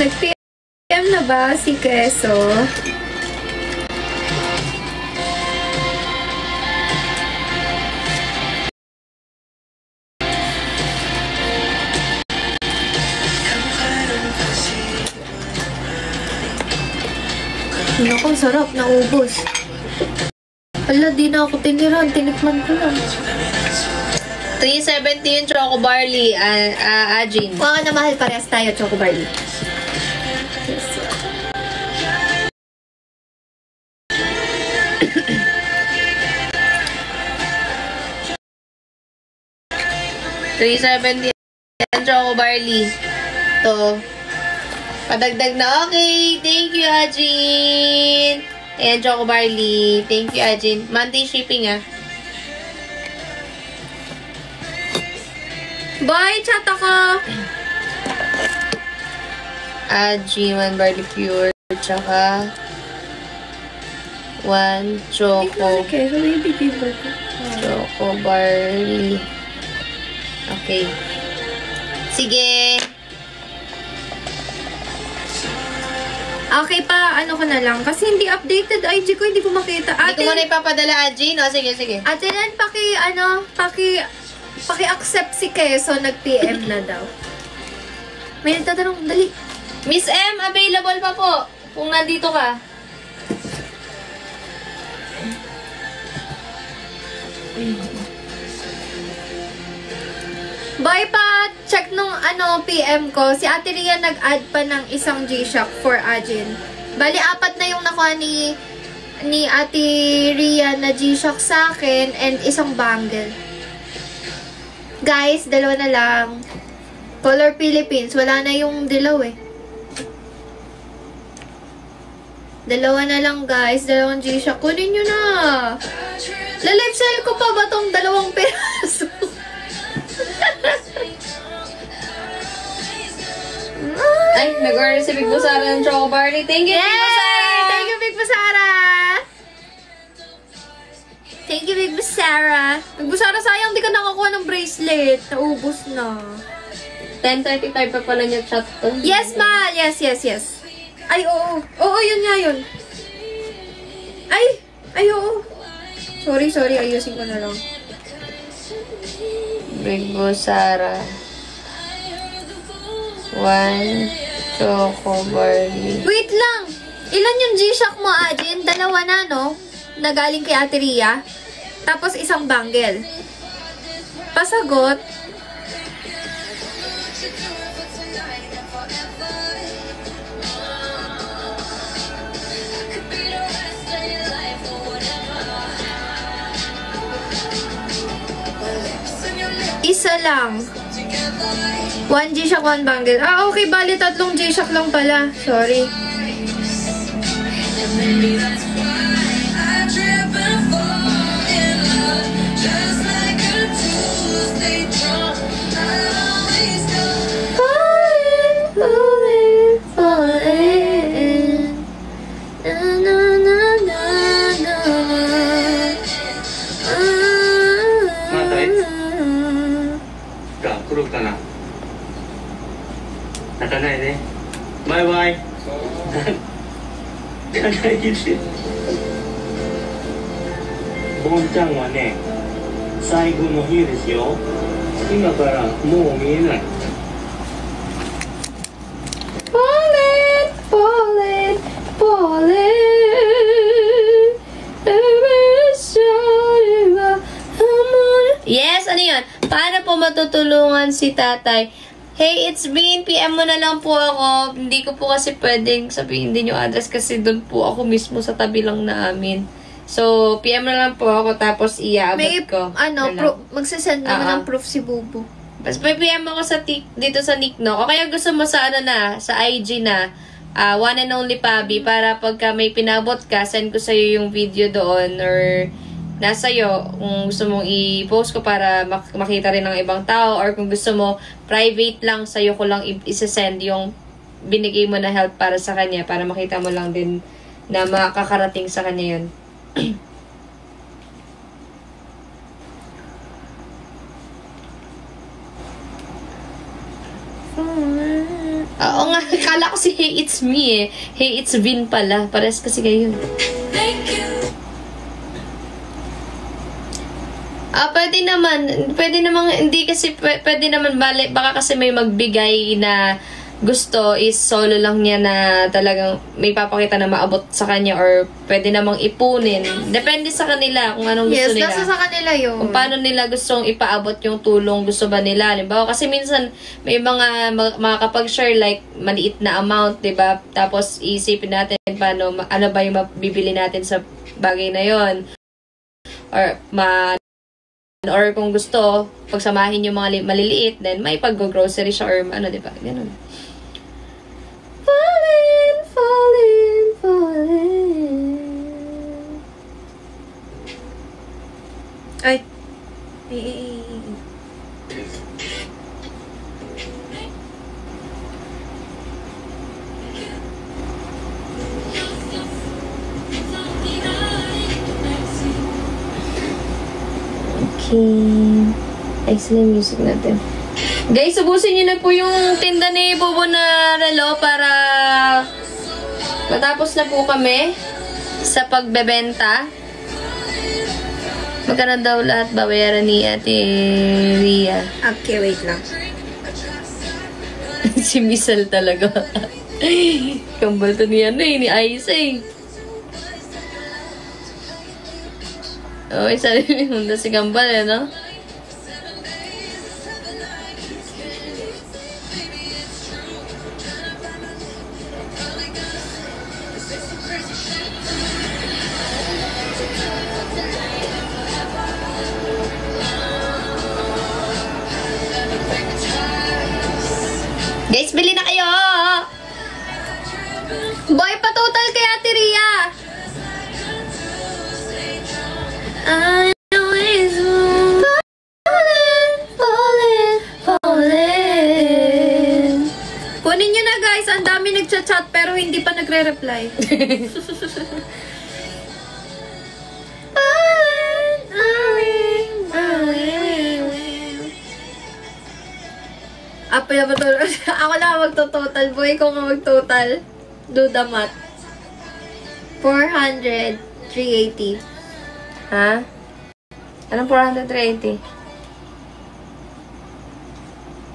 Nag-PM na ba si Keso? Naku, sarap. Naubos. Ala, di na ako tiniran. Tinikman ko lang. 370 yung Choco Barley, Ajin. Mga na mahal parehas tayo, Choco Barley. $370 yung Choco Barley. To. Padagdag na. Okay. Thank you, Ajin. Ayan, Choco Barley. Thank you, Ajin. Monday shipping, ah. Bye, chat ako! Ajin, 1 Barley Pure. Tsaka 1 Choco. Okay, so may bibigay ko. Choco Barley. Okay. Sige. Okay pa, ano ko na lang. Kasi hindi updated IG ko, hindi ko makita. Hindi ko muna ipapadala, Ajin. O, sige, sige. Ate Nan, paki-accept si Keso, nag-PM na daw. May nagtatanong, dali. Miss M, available pa po. Kung nandito ka. Bye pa, check nung PM ko. Si Ate Ria nag-add pa ng isang G-Shock for Ajin. Bali, 4 na yung nakuha ni Ate Ria na G-Shock sa akin and isang bangle. Guys, 2 na lang. Color Philippines, wala na yung dilaw eh. 2 na lang guys, 2 G-Shock. Kunin nyo na. La-live sell ko pa ba tong 2 peraso? Ay, nag-order si Big Busara ng Choco Barley. Thank you, Big Busara! Thank you, Big Busara! Thank you, Big Busara. Big Busara, sayang di ka nakakuha ng bracelet. Naubos na. 10:35 pa pala niya chat to. Yes, ma! Yes. Ay, oo. Oo, yun nga yun. Ay, oo. Sorry. Ayusin ko na lang. Big Busara. 1 Choco Barley. Wait lang! Ilan yung G-Shock mo, Ajin? 2 na, no? Nagaling kay Ate Ria. Tapos isang bangle. Pasagot. Isa lang. One G-Shock, one bangle. Ah, okay. Bali, 3 G-Shock lang pala. Sorry. Bye-bye. じゃないです。ボンちゃんはね、最後の日ですよ。今からもう見えない。Falling, falling, falling. Yes, ano yun? Paano po matutulungan si tatay? Hey, it's Bean. PM mo na lang po ako. Hindi ko po kasi pwedeng sabihin din yung address kasi doon po ako mismo sa tabi lang namin. So, PM na lang po ako tapos iaabot ko. Magsasend naman ng proof si Bubu. Tapos may PM ako sa dito sa Nickno. O kaya gusto mo sa sa IG na, one and only Pabi, para pagka may pinabot ka, send ko sa'yo yung video doon or nasa iyo kung gusto mong i-post ko para makita rin ng ibang tao, or kung gusto mo private lang sa'yo ko lang i-send yung binigay mo na help para sa kanya para makita mo lang din na makakarating sa kanya yun. Oo nga, kala ko si Hey It's Me eh. Hey It's Vin pala. Pares kasi kayo. Pwede naman, hindi kasi, pwede naman, baka kasi may magbigay na gusto is solo lang niya na talagang may papakita na maabot sa kanya, or pwede namang ipunin. Depende sa kanila kung anong gusto nila. Yes, nasa sa kanila yun. Kung paano nila gustong ipaabot yung tulong, gusto ba nila. Halimbawa, kasi minsan may mga makakapag-share like maliit na amount, diba? Tapos isipin natin paano, ano ba yung mabibili natin sa bagay na yon, or kung gusto, pagsamahin yung mga maliliit, then may pag-grocery siya or ano, diba? Ganun. Falling, falling, falling. Ay. Okay. Excellent music natin. Guys, ubusin nyo na po yung tinda ni Bobo na relo para matapos na po kami sa pagbebenta. Magkano daw lahat babayaran ni Ate Ria? Okay, wait lang. Si Misal talaga. Kambal to niya ni Aisa eh. Oh, isa rin yung si Kambal eh, no? Guys, bili na kayo! Boy, pa-total kay Ate Ria! I always falling, falling, falling. Kunin nyo na guys, ang dami nagchat-chat pero hindi pa nagre-reply. Ako na magto-total, boy. Ikaw nga mag-total. Do the math. 400, 380. Ha? Anong 480?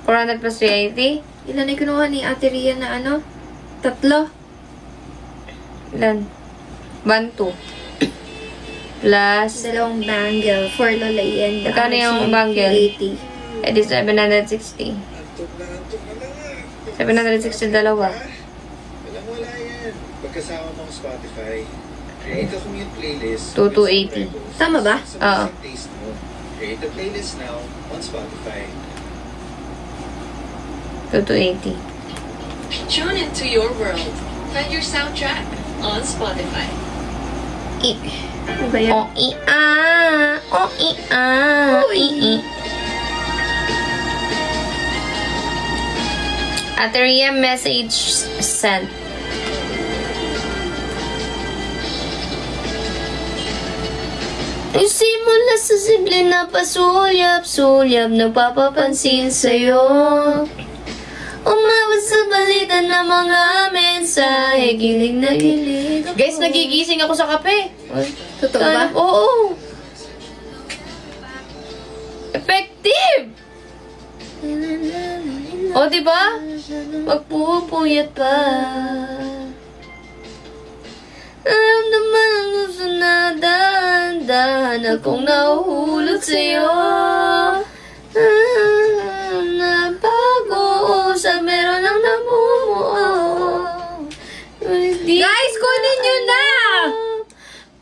400 plus 380? Ilan ay kinuha ni Ate Ria na ano? 3. Ilan? 1, 2. Plus... 2 bangle for Lola Ian. Magkano yung bangle? 80. Eh di 760. 760 dalawa. Walang wala yan. Pagkasama mo sa Spotify, create a commute playlist. 2280. Tama ba? Oo. Taste mo. Create a playlist now on Spotify. 280. Tune into your world. Find your soundtrack on Spotify. Ano ba yan? Ateria message sent. Simula sa simple na pasulyap-sulyap, nagpapapansin sa'yo. Umabot sa balita ng mga mensahe, gilig na gilig. Guys, nagigising ako sa kape. Totoo ba? Oo. Effective! O, diba? Magpupuyat pa. Alam naman ang gusto na dahan-dahan akong nahuhulog sa'yo. Napag-uusap, meron ang namumuo. Guys, kunin nyo na!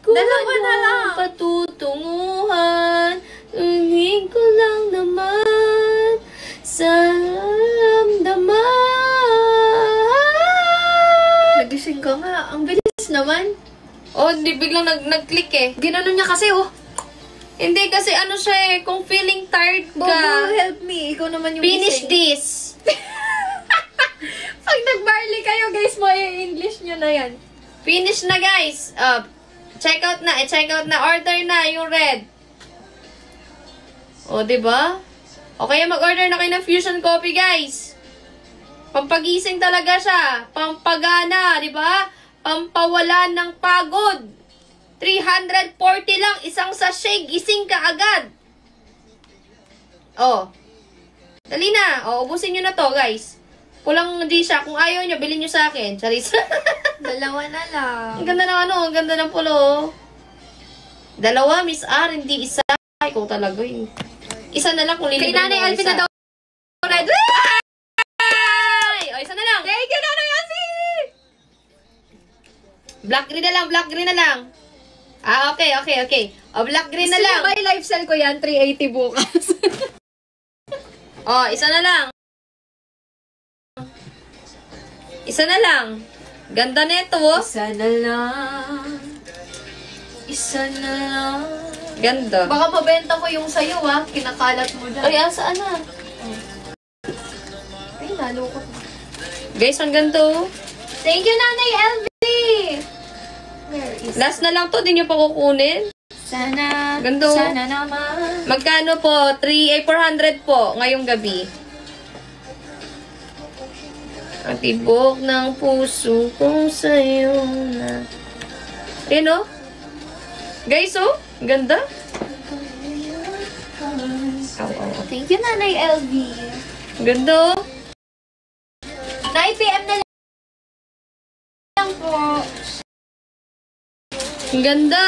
Dalawa na lang. Patutunguhan, hingin ko lang naman sa ramdaman. Nagising ka nga. Ang bilis naman. Oh, di biglang nag-click eh. Ginanon niya kasi, oh. Hindi kasi ano siya eh, kung feeling tired ka, Bobo, help me. Ikaw naman yung finish gising. this. Pag nag-barley kayo, guys, mo i-English nyo na yan. Finish na guys. Check out na, order na yung red. O, diba? O kaya mag-order na kayo ng fusion coffee, guys. Pampagising talaga siya. Pampagana, diba? Pampawala ng pagod. 340 lang, isang sachet, gising ka agad. O. Dali na. O, ubusin nyo na to, guys. Kulang di siya. Kung ayaw nyo, bilhin nyo sa akin. Charis. Dalawa na lang. Ang ganda ng ang ganda ng pulo. Dalawa, Miss R, hindi isa. Ikaw talaga yun. Isa na lang kung lilibre mo. Kay Nanay Alvin na daw. Ay! O, isa na lang. Thank you, Nanay Alvin! Black green na lang. Ah, okay. O, black green na lang. Gusto nyo ba live sell ko yan? 380 bukas. O, isa na lang. Isa na lang. Ganda nito, oh. Isa na lang. Ganda. Baka mabenta ko yung sayo, ha? Kinakalat mo dyan. Ay, saan na? Ay, nalukot. Guys, ang ganito. Thank you, Nanay LV! Where is Last na lang to, di nyo pa kukunin. Sana, Ganda. sana naman. Magkano po? 400 po ngayong gabi. Ang tibok ng puso kong sa'yo na. Ayan o. Guys o. Ganda. Aw. Thank you, Nanay LV. Ganda o. 9 PM na lang po. Ang ganda.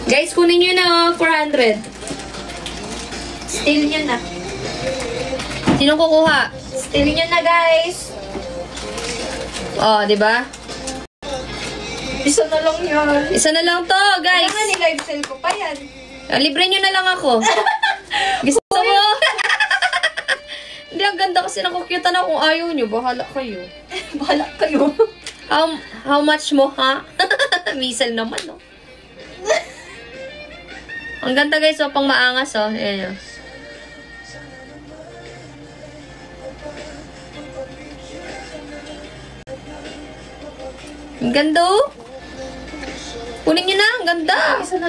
Guys, kunin nyo na 400. Steal nyo na. Sino kukuha? Steal nyo na, guys. Oh, di ba? Isa na lang yan. Isa na lang to, guys. Kaya ni-live sell ko pa yan. Libre nyo na lang ako. Gusto mo? Hindi, ang ganda kasi nakukyutan ako. Kung ayaw nyo, bahala kayo. Bahala kayo. How much mo, ha? Misal naman, no? Ang ganda, guys, oh, pang maangas, oh. Ayan, oh. Ang ganda, oh. Kunin nyo na, ang ganda. Isa na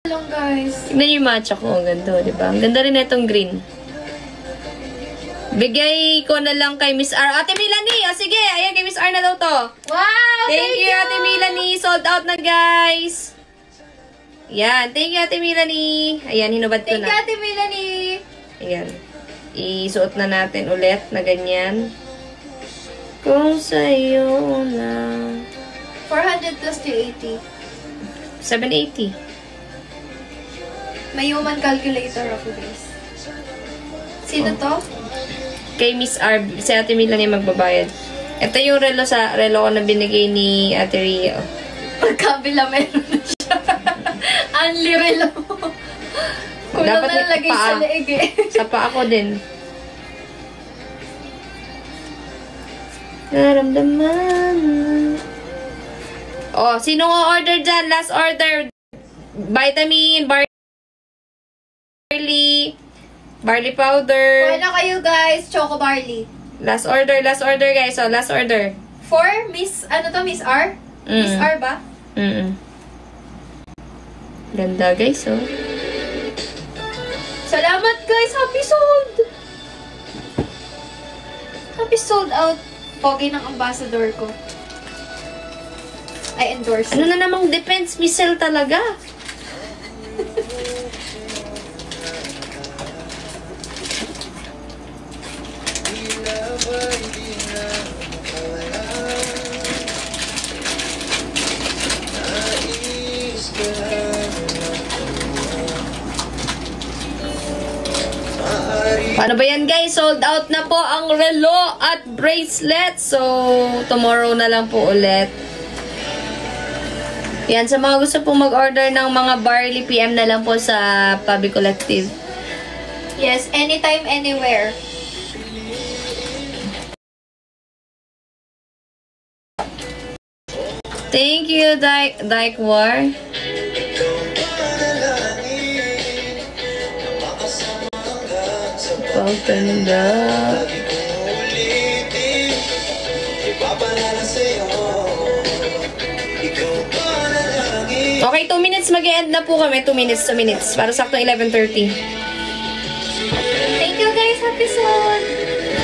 lang, guys. Tignan nyo yung matcha ko, ang ganda, oh, diba? Ang ganda rin na itong green. Bigay ko na lang kay Miss R. Ate Melanie, sige, ayan kay Miss R na daw to. Wow! Thank you, Ate Melanie. Sold out na, guys. Yan. Thank you, Ate Melanie. Ayan, hinubad ko Thank na. you, Ate Melanie. Ayan. Isuot na natin ulit na ganyan. Kung sa'yo na. 400 plus 380. 780. May human calculator ako, guys. Sino to? kay Miss R, si Ate Mila niya magbabayad. Ito yung relo ko na binigay ni Ate Rio. Pagkabila meron na siya. Unli relo. Kulang Dapat na lagay sa leeg eh. Sa paa ko din. Naramdaman. Oh, sino order dyan? Last order. Vitamin, barley powder. Kuha na kayo guys, Choco Barley. Last order guys. Oh, last order. For Miss, ano to, Miss R? Miss R ba? Ganda guys, oh. Salamat guys, happy sold! Happy sold out. Pogi ng ambassador ko. I endorse Ano na namang depends missile talaga? Paano ba yan guys? Sold out na po ang relo at bracelet. So, tomorrow na lang po ulit. Yan, sa mga gusto pong mag-order ng mga barley, PM na lang po sa Pabi Collective. Yes, anytime, anywhere. Thank you, Dyke War. Pagtanda. Okay, 2 minutes mag-e-end na po kami. 2 minutes. Para sakto 11:30. Thank you guys, happy sold!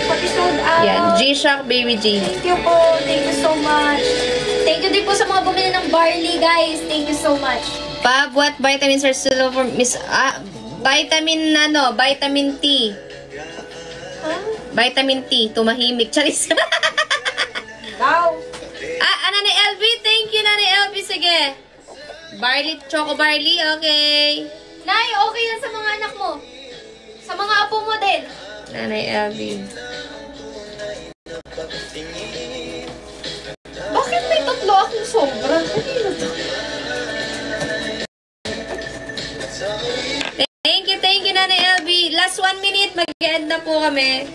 Happy sold out! Yan, G-Shock Baby G. Thank you po. Thank you so much. Thank you din po sa mga bumili ng barley, guys. Thank you so much. Pab, what vitamins are still for Miss... vitamin T. Huh? Vitamin T, tumahimik. Charis. Wow. Nani LB, thank you, Nani LB. Sige. Barley, choco barley, okay. Nay, okay yan sa mga anak mo. Sa mga apo mo din. Nanay LB. Bakit may tatlo akong sobra? Thank you, Nanay LB. Last 1 minute, mag-end na po kami.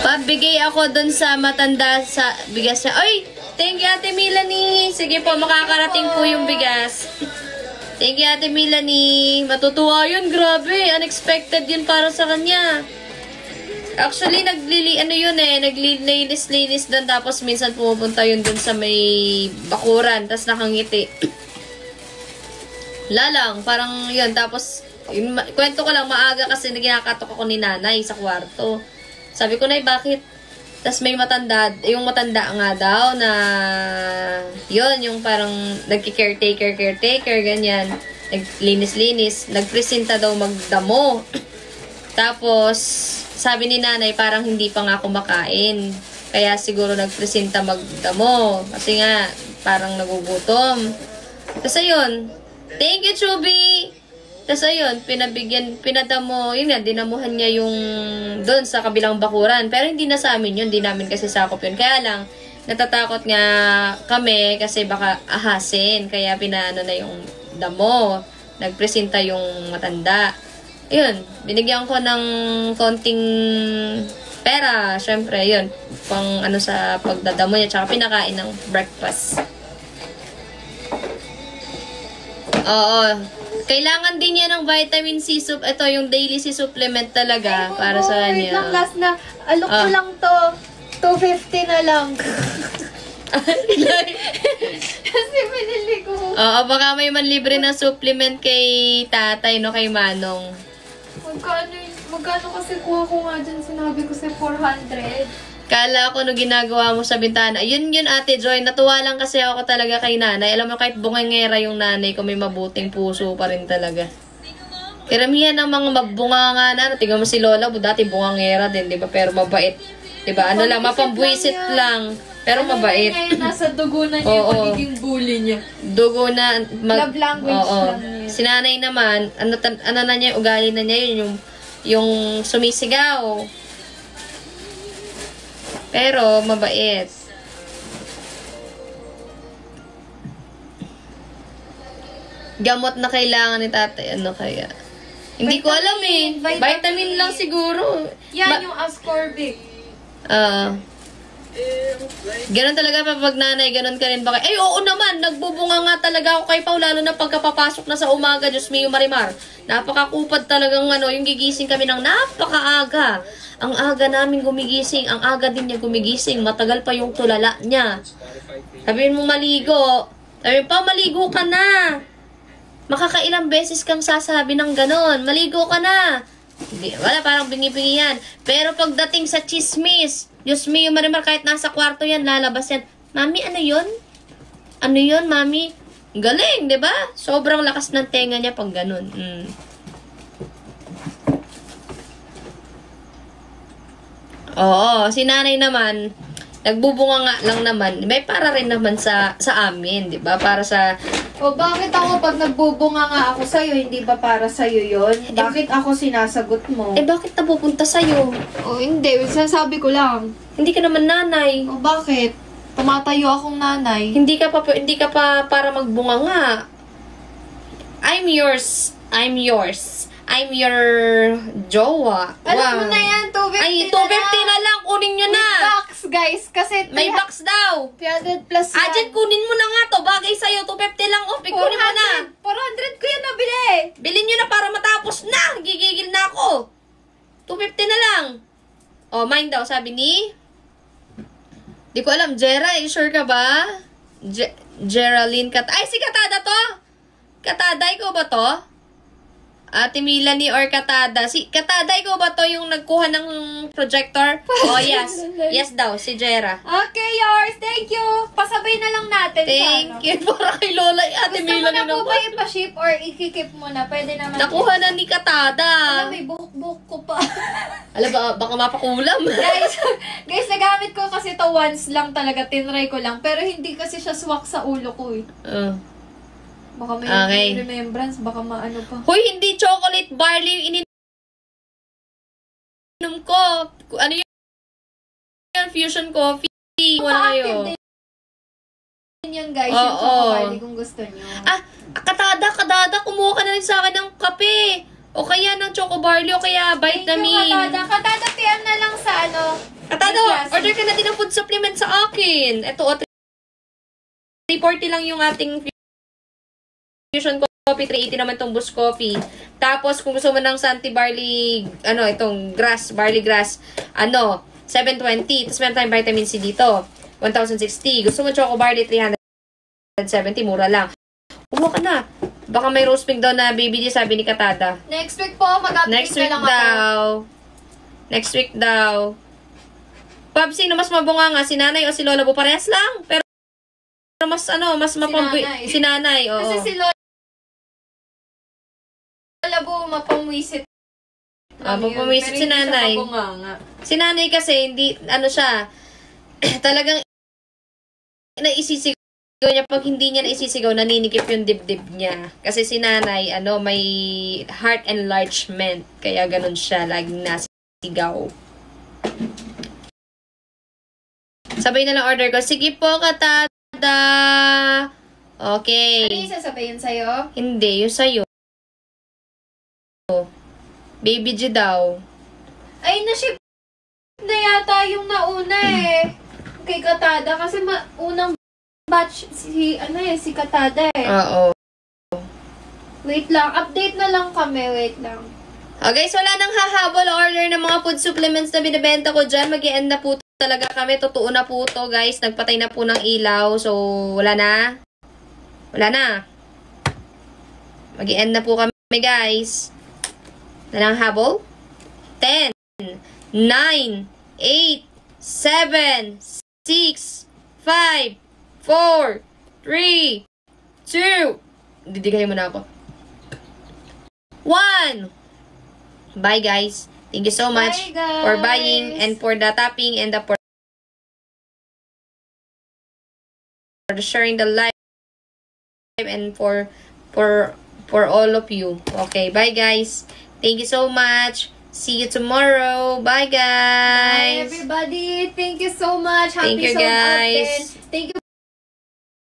Pabigay ako dun sa matanda sa bigas niya. Ay! Thank you, Ate Melanie. Sige po, makakarating po yung bigas. Thank you, Ate Melanie. Matutuwa yun, grabe. Unexpected yun para sa kanya. Actually, naglilinis-linis doon. Tapos minsan pumupunta yun doon sa may bakuran. Tapos nakangiti. Lalang, parang yun. Tapos, kwento ko lang, maaga kasi ginakatok ako ni nanay sa kwarto. Sabi ko, Nay, bakit? Tapos may matanda, yung matanda nga daw na, yun, yung parang nagki-caretaker, ganyan. Naglinis-linis, nagpresenta daw magdamo. Tapos, sabi ni nanay, parang hindi pa nga kumakain. Kaya siguro nagpresenta magdamo. Kasi nga, parang nagugutom. Tapos ayun, thank you, Chubby! Tapos ayun, pinadamo, yun nga, dinamuhan niya yung doon sa kabilang bakuran. Pero hindi na sa amin yun, hindi namin kasi sakop yun. Kaya lang, natatakot nga kami kasi baka ahasin. Kaya pinaano na yung damo. Nagpresenta yung matanda. Ayun, binigyan ko ng konting pera. Syempre, yun, pang ano sa pagdadamo niya. Tsaka pinakain ng breakfast. Oo. Kailangan din niya ng vitamin C ito yung daily C supplement talaga para sa kanya. Wait lang, last na. Alok ko lang to. 250 na lang. Kasi binili ko. Oo, baka may manlibre na supplement kay tatay, no, kay Manong. Magkano kasi kuha ko nga dyan, sinabi ko sa 400. Kala ko no ginagawa mo sa bintana. Yun Ate Joy. Natuwa lang kasi ako talaga kay nanay. Alam mo, kahit bungangera yung nanay ko, may mabuting puso pa rin talaga. Karamihan ng mga mabunganga na. Tingnan mo si Lola, dati bungangera din, di ba? Pero mabait. Diba? Ano lang, mapambwisit lang. Pero mabait. Ngayon, nasa dugo na niya yung Oo. pagiging bully niya. Dugo na Love language Oo. lang niya. Si nanay naman, ano na niya, ugali na niya yun, yung sumisigaw. Pero mabait. Gamot na kailangan ni tatay, ano kaya? Hindi ko alam eh. Vitamin lang siguro. Yan yung ascorbic. Ganon talaga pag nanay, ganon ka rin ba? Ay, oo naman, nagbubunga nga talaga ako kay Pao, lalo na pagkapapasok na sa umaga, Diyos mio Marimar. Napakakupad talagang yung gigising kami ng napakaaga. Ang aga namin gumigising, ang aga din niya gumigising, matagal pa yung tulala niya. Sabihin mo maligo. Sabihin pa, maligo ka na. Makakailang beses kang sasabi ng ganon, maligo ka na. Wala, parang bingi-bingi yan. Pero pagdating sa chismis, Diyos mio Marimar, kahit nasa kwarto yan, lalabas yan. Mami, ano yun? Ano yun, mami? Galing, di ba? Sobrang lakas ng tenga niya pag ganun. Oo, si nanay naman, nagbubunga nga lang naman. May para rin naman sa amin, di ba? Para sa... O bakit ako pag nagbubunga nga ako sa'yo, hindi ba para sa'yo yun? Bakit ako sinasagot mo? bakit napupunta sa'yo? O hindi, sinasabi ko lang. Hindi ka naman nanay. O bakit? Tumatayo akong nanay. Hindi ka pa para magbunga nga. I'm yours. I'm your jowa. Alam mo na yan, 250 Ay, 250 na lang. Kunin nyo na. With box, guys. Kasi May box daw. 300 plus yan. Ajit, kunin mo na nga to. Bagay sa'yo. 250 lang. O, kunin mo na. 400 ko yan nabili. Bilhin nyo na para matapos na. Gigigil na ako. 250 na lang. O, mine daw. Sabi ni... Di ko alam. Jera, sure ka ba? Geraldine Ay, si Katada to? Katada, ikaw ba to? Ate Milani or Katada. Si Katada, ikaw ba to yung nagkuha ng projector? Oh, yes. Yes daw, si Jera. Okay, yours. Thank you. Pasabay na lang natin. Thank you. Para kay Lola. Ate Gusto mo Milani na po naman. ba ipaship or ikikip mo na? Pwede naman. Nakuha na ni Katada. May buhok-buhok ko pa. Alam ba, baka mapakulam. guys, nagamit ko kasi to once lang talaga. Tinry ko lang. Pero hindi kasi siya swak sa ulo ko eh. Baka may remembrance, baka maano pa. Hoy, hindi chocolate barley yung ininom ko. Ano yun? Fusion coffee. Wala kayo. Yan guys, yung chocolate barley kung gusto nyo. Katada, kumuha ka na rin sa akin ng kape. O kaya ng choco barley, o kaya vitamin. Katada, PM na lang sa ano. Katada, order ka na din ng food supplement sa akin. Ito, 340 lang yung ating Fusion coffee, 380 naman itong Boost coffee. Tapos, kung gusto mo ng Santi barley, itong barley grass, 720. Tapos, meron tayong vitamin C dito, 1,060. Gusto mo choco barley, 370, mura lang. Kumuha ka na. Baka may roast pig daw na baby D, sabi ni Katada. Next week po, mag-update na lang ako. Next week daw. Pab, sino mas mabunga nga? Si nanay o si Lola Bo? Parehas lang. Pero mas si nanay. Oo. Kasi si Lola Bo mapamwisit. Mapamwisit si nanay. Si nanay kasi, hindi, siya, talagang naisisigaw niya. Pag hindi niya naisisigaw, naninikip yung dibdib niya. Kasi si nanay, may heart enlargement. Kaya ganun siya, laging nasigaw. Sabay na lang order ko. Sige po, Katada. Okay. Ano yung sasabayin sa'yo? Hindi, yung sa'yo. Baby G daw. Ay, na-ship na yata yung nauna eh. Kay Katada. Kasi unang batch si Katada eh. Oo. Wait lang. Update na lang kami. Wait lang. Okay, so wala nang hahabol order ng mga food supplements na binibenta ko dyan. Mag-i-end na po talaga kami. Totoo na po to, guys. Nagpatay na po ng ilaw. So, wala na. Wala na. Mag-i-end na po kami, guys. Walang habol? 10, 9, 8, 7, 6, 5, 4, 3, 2, didigayin mo na ako. 1. Bye, guys. Thank you so much Bye, guys. for buying and for the tapping and for the sharing the live and for all of you. Okay, bye guys. Thank you so much. See you tomorrow. Bye Bye, guys. everybody. Thank you so much. Happy Thank you, sold out guys. din. Thank you.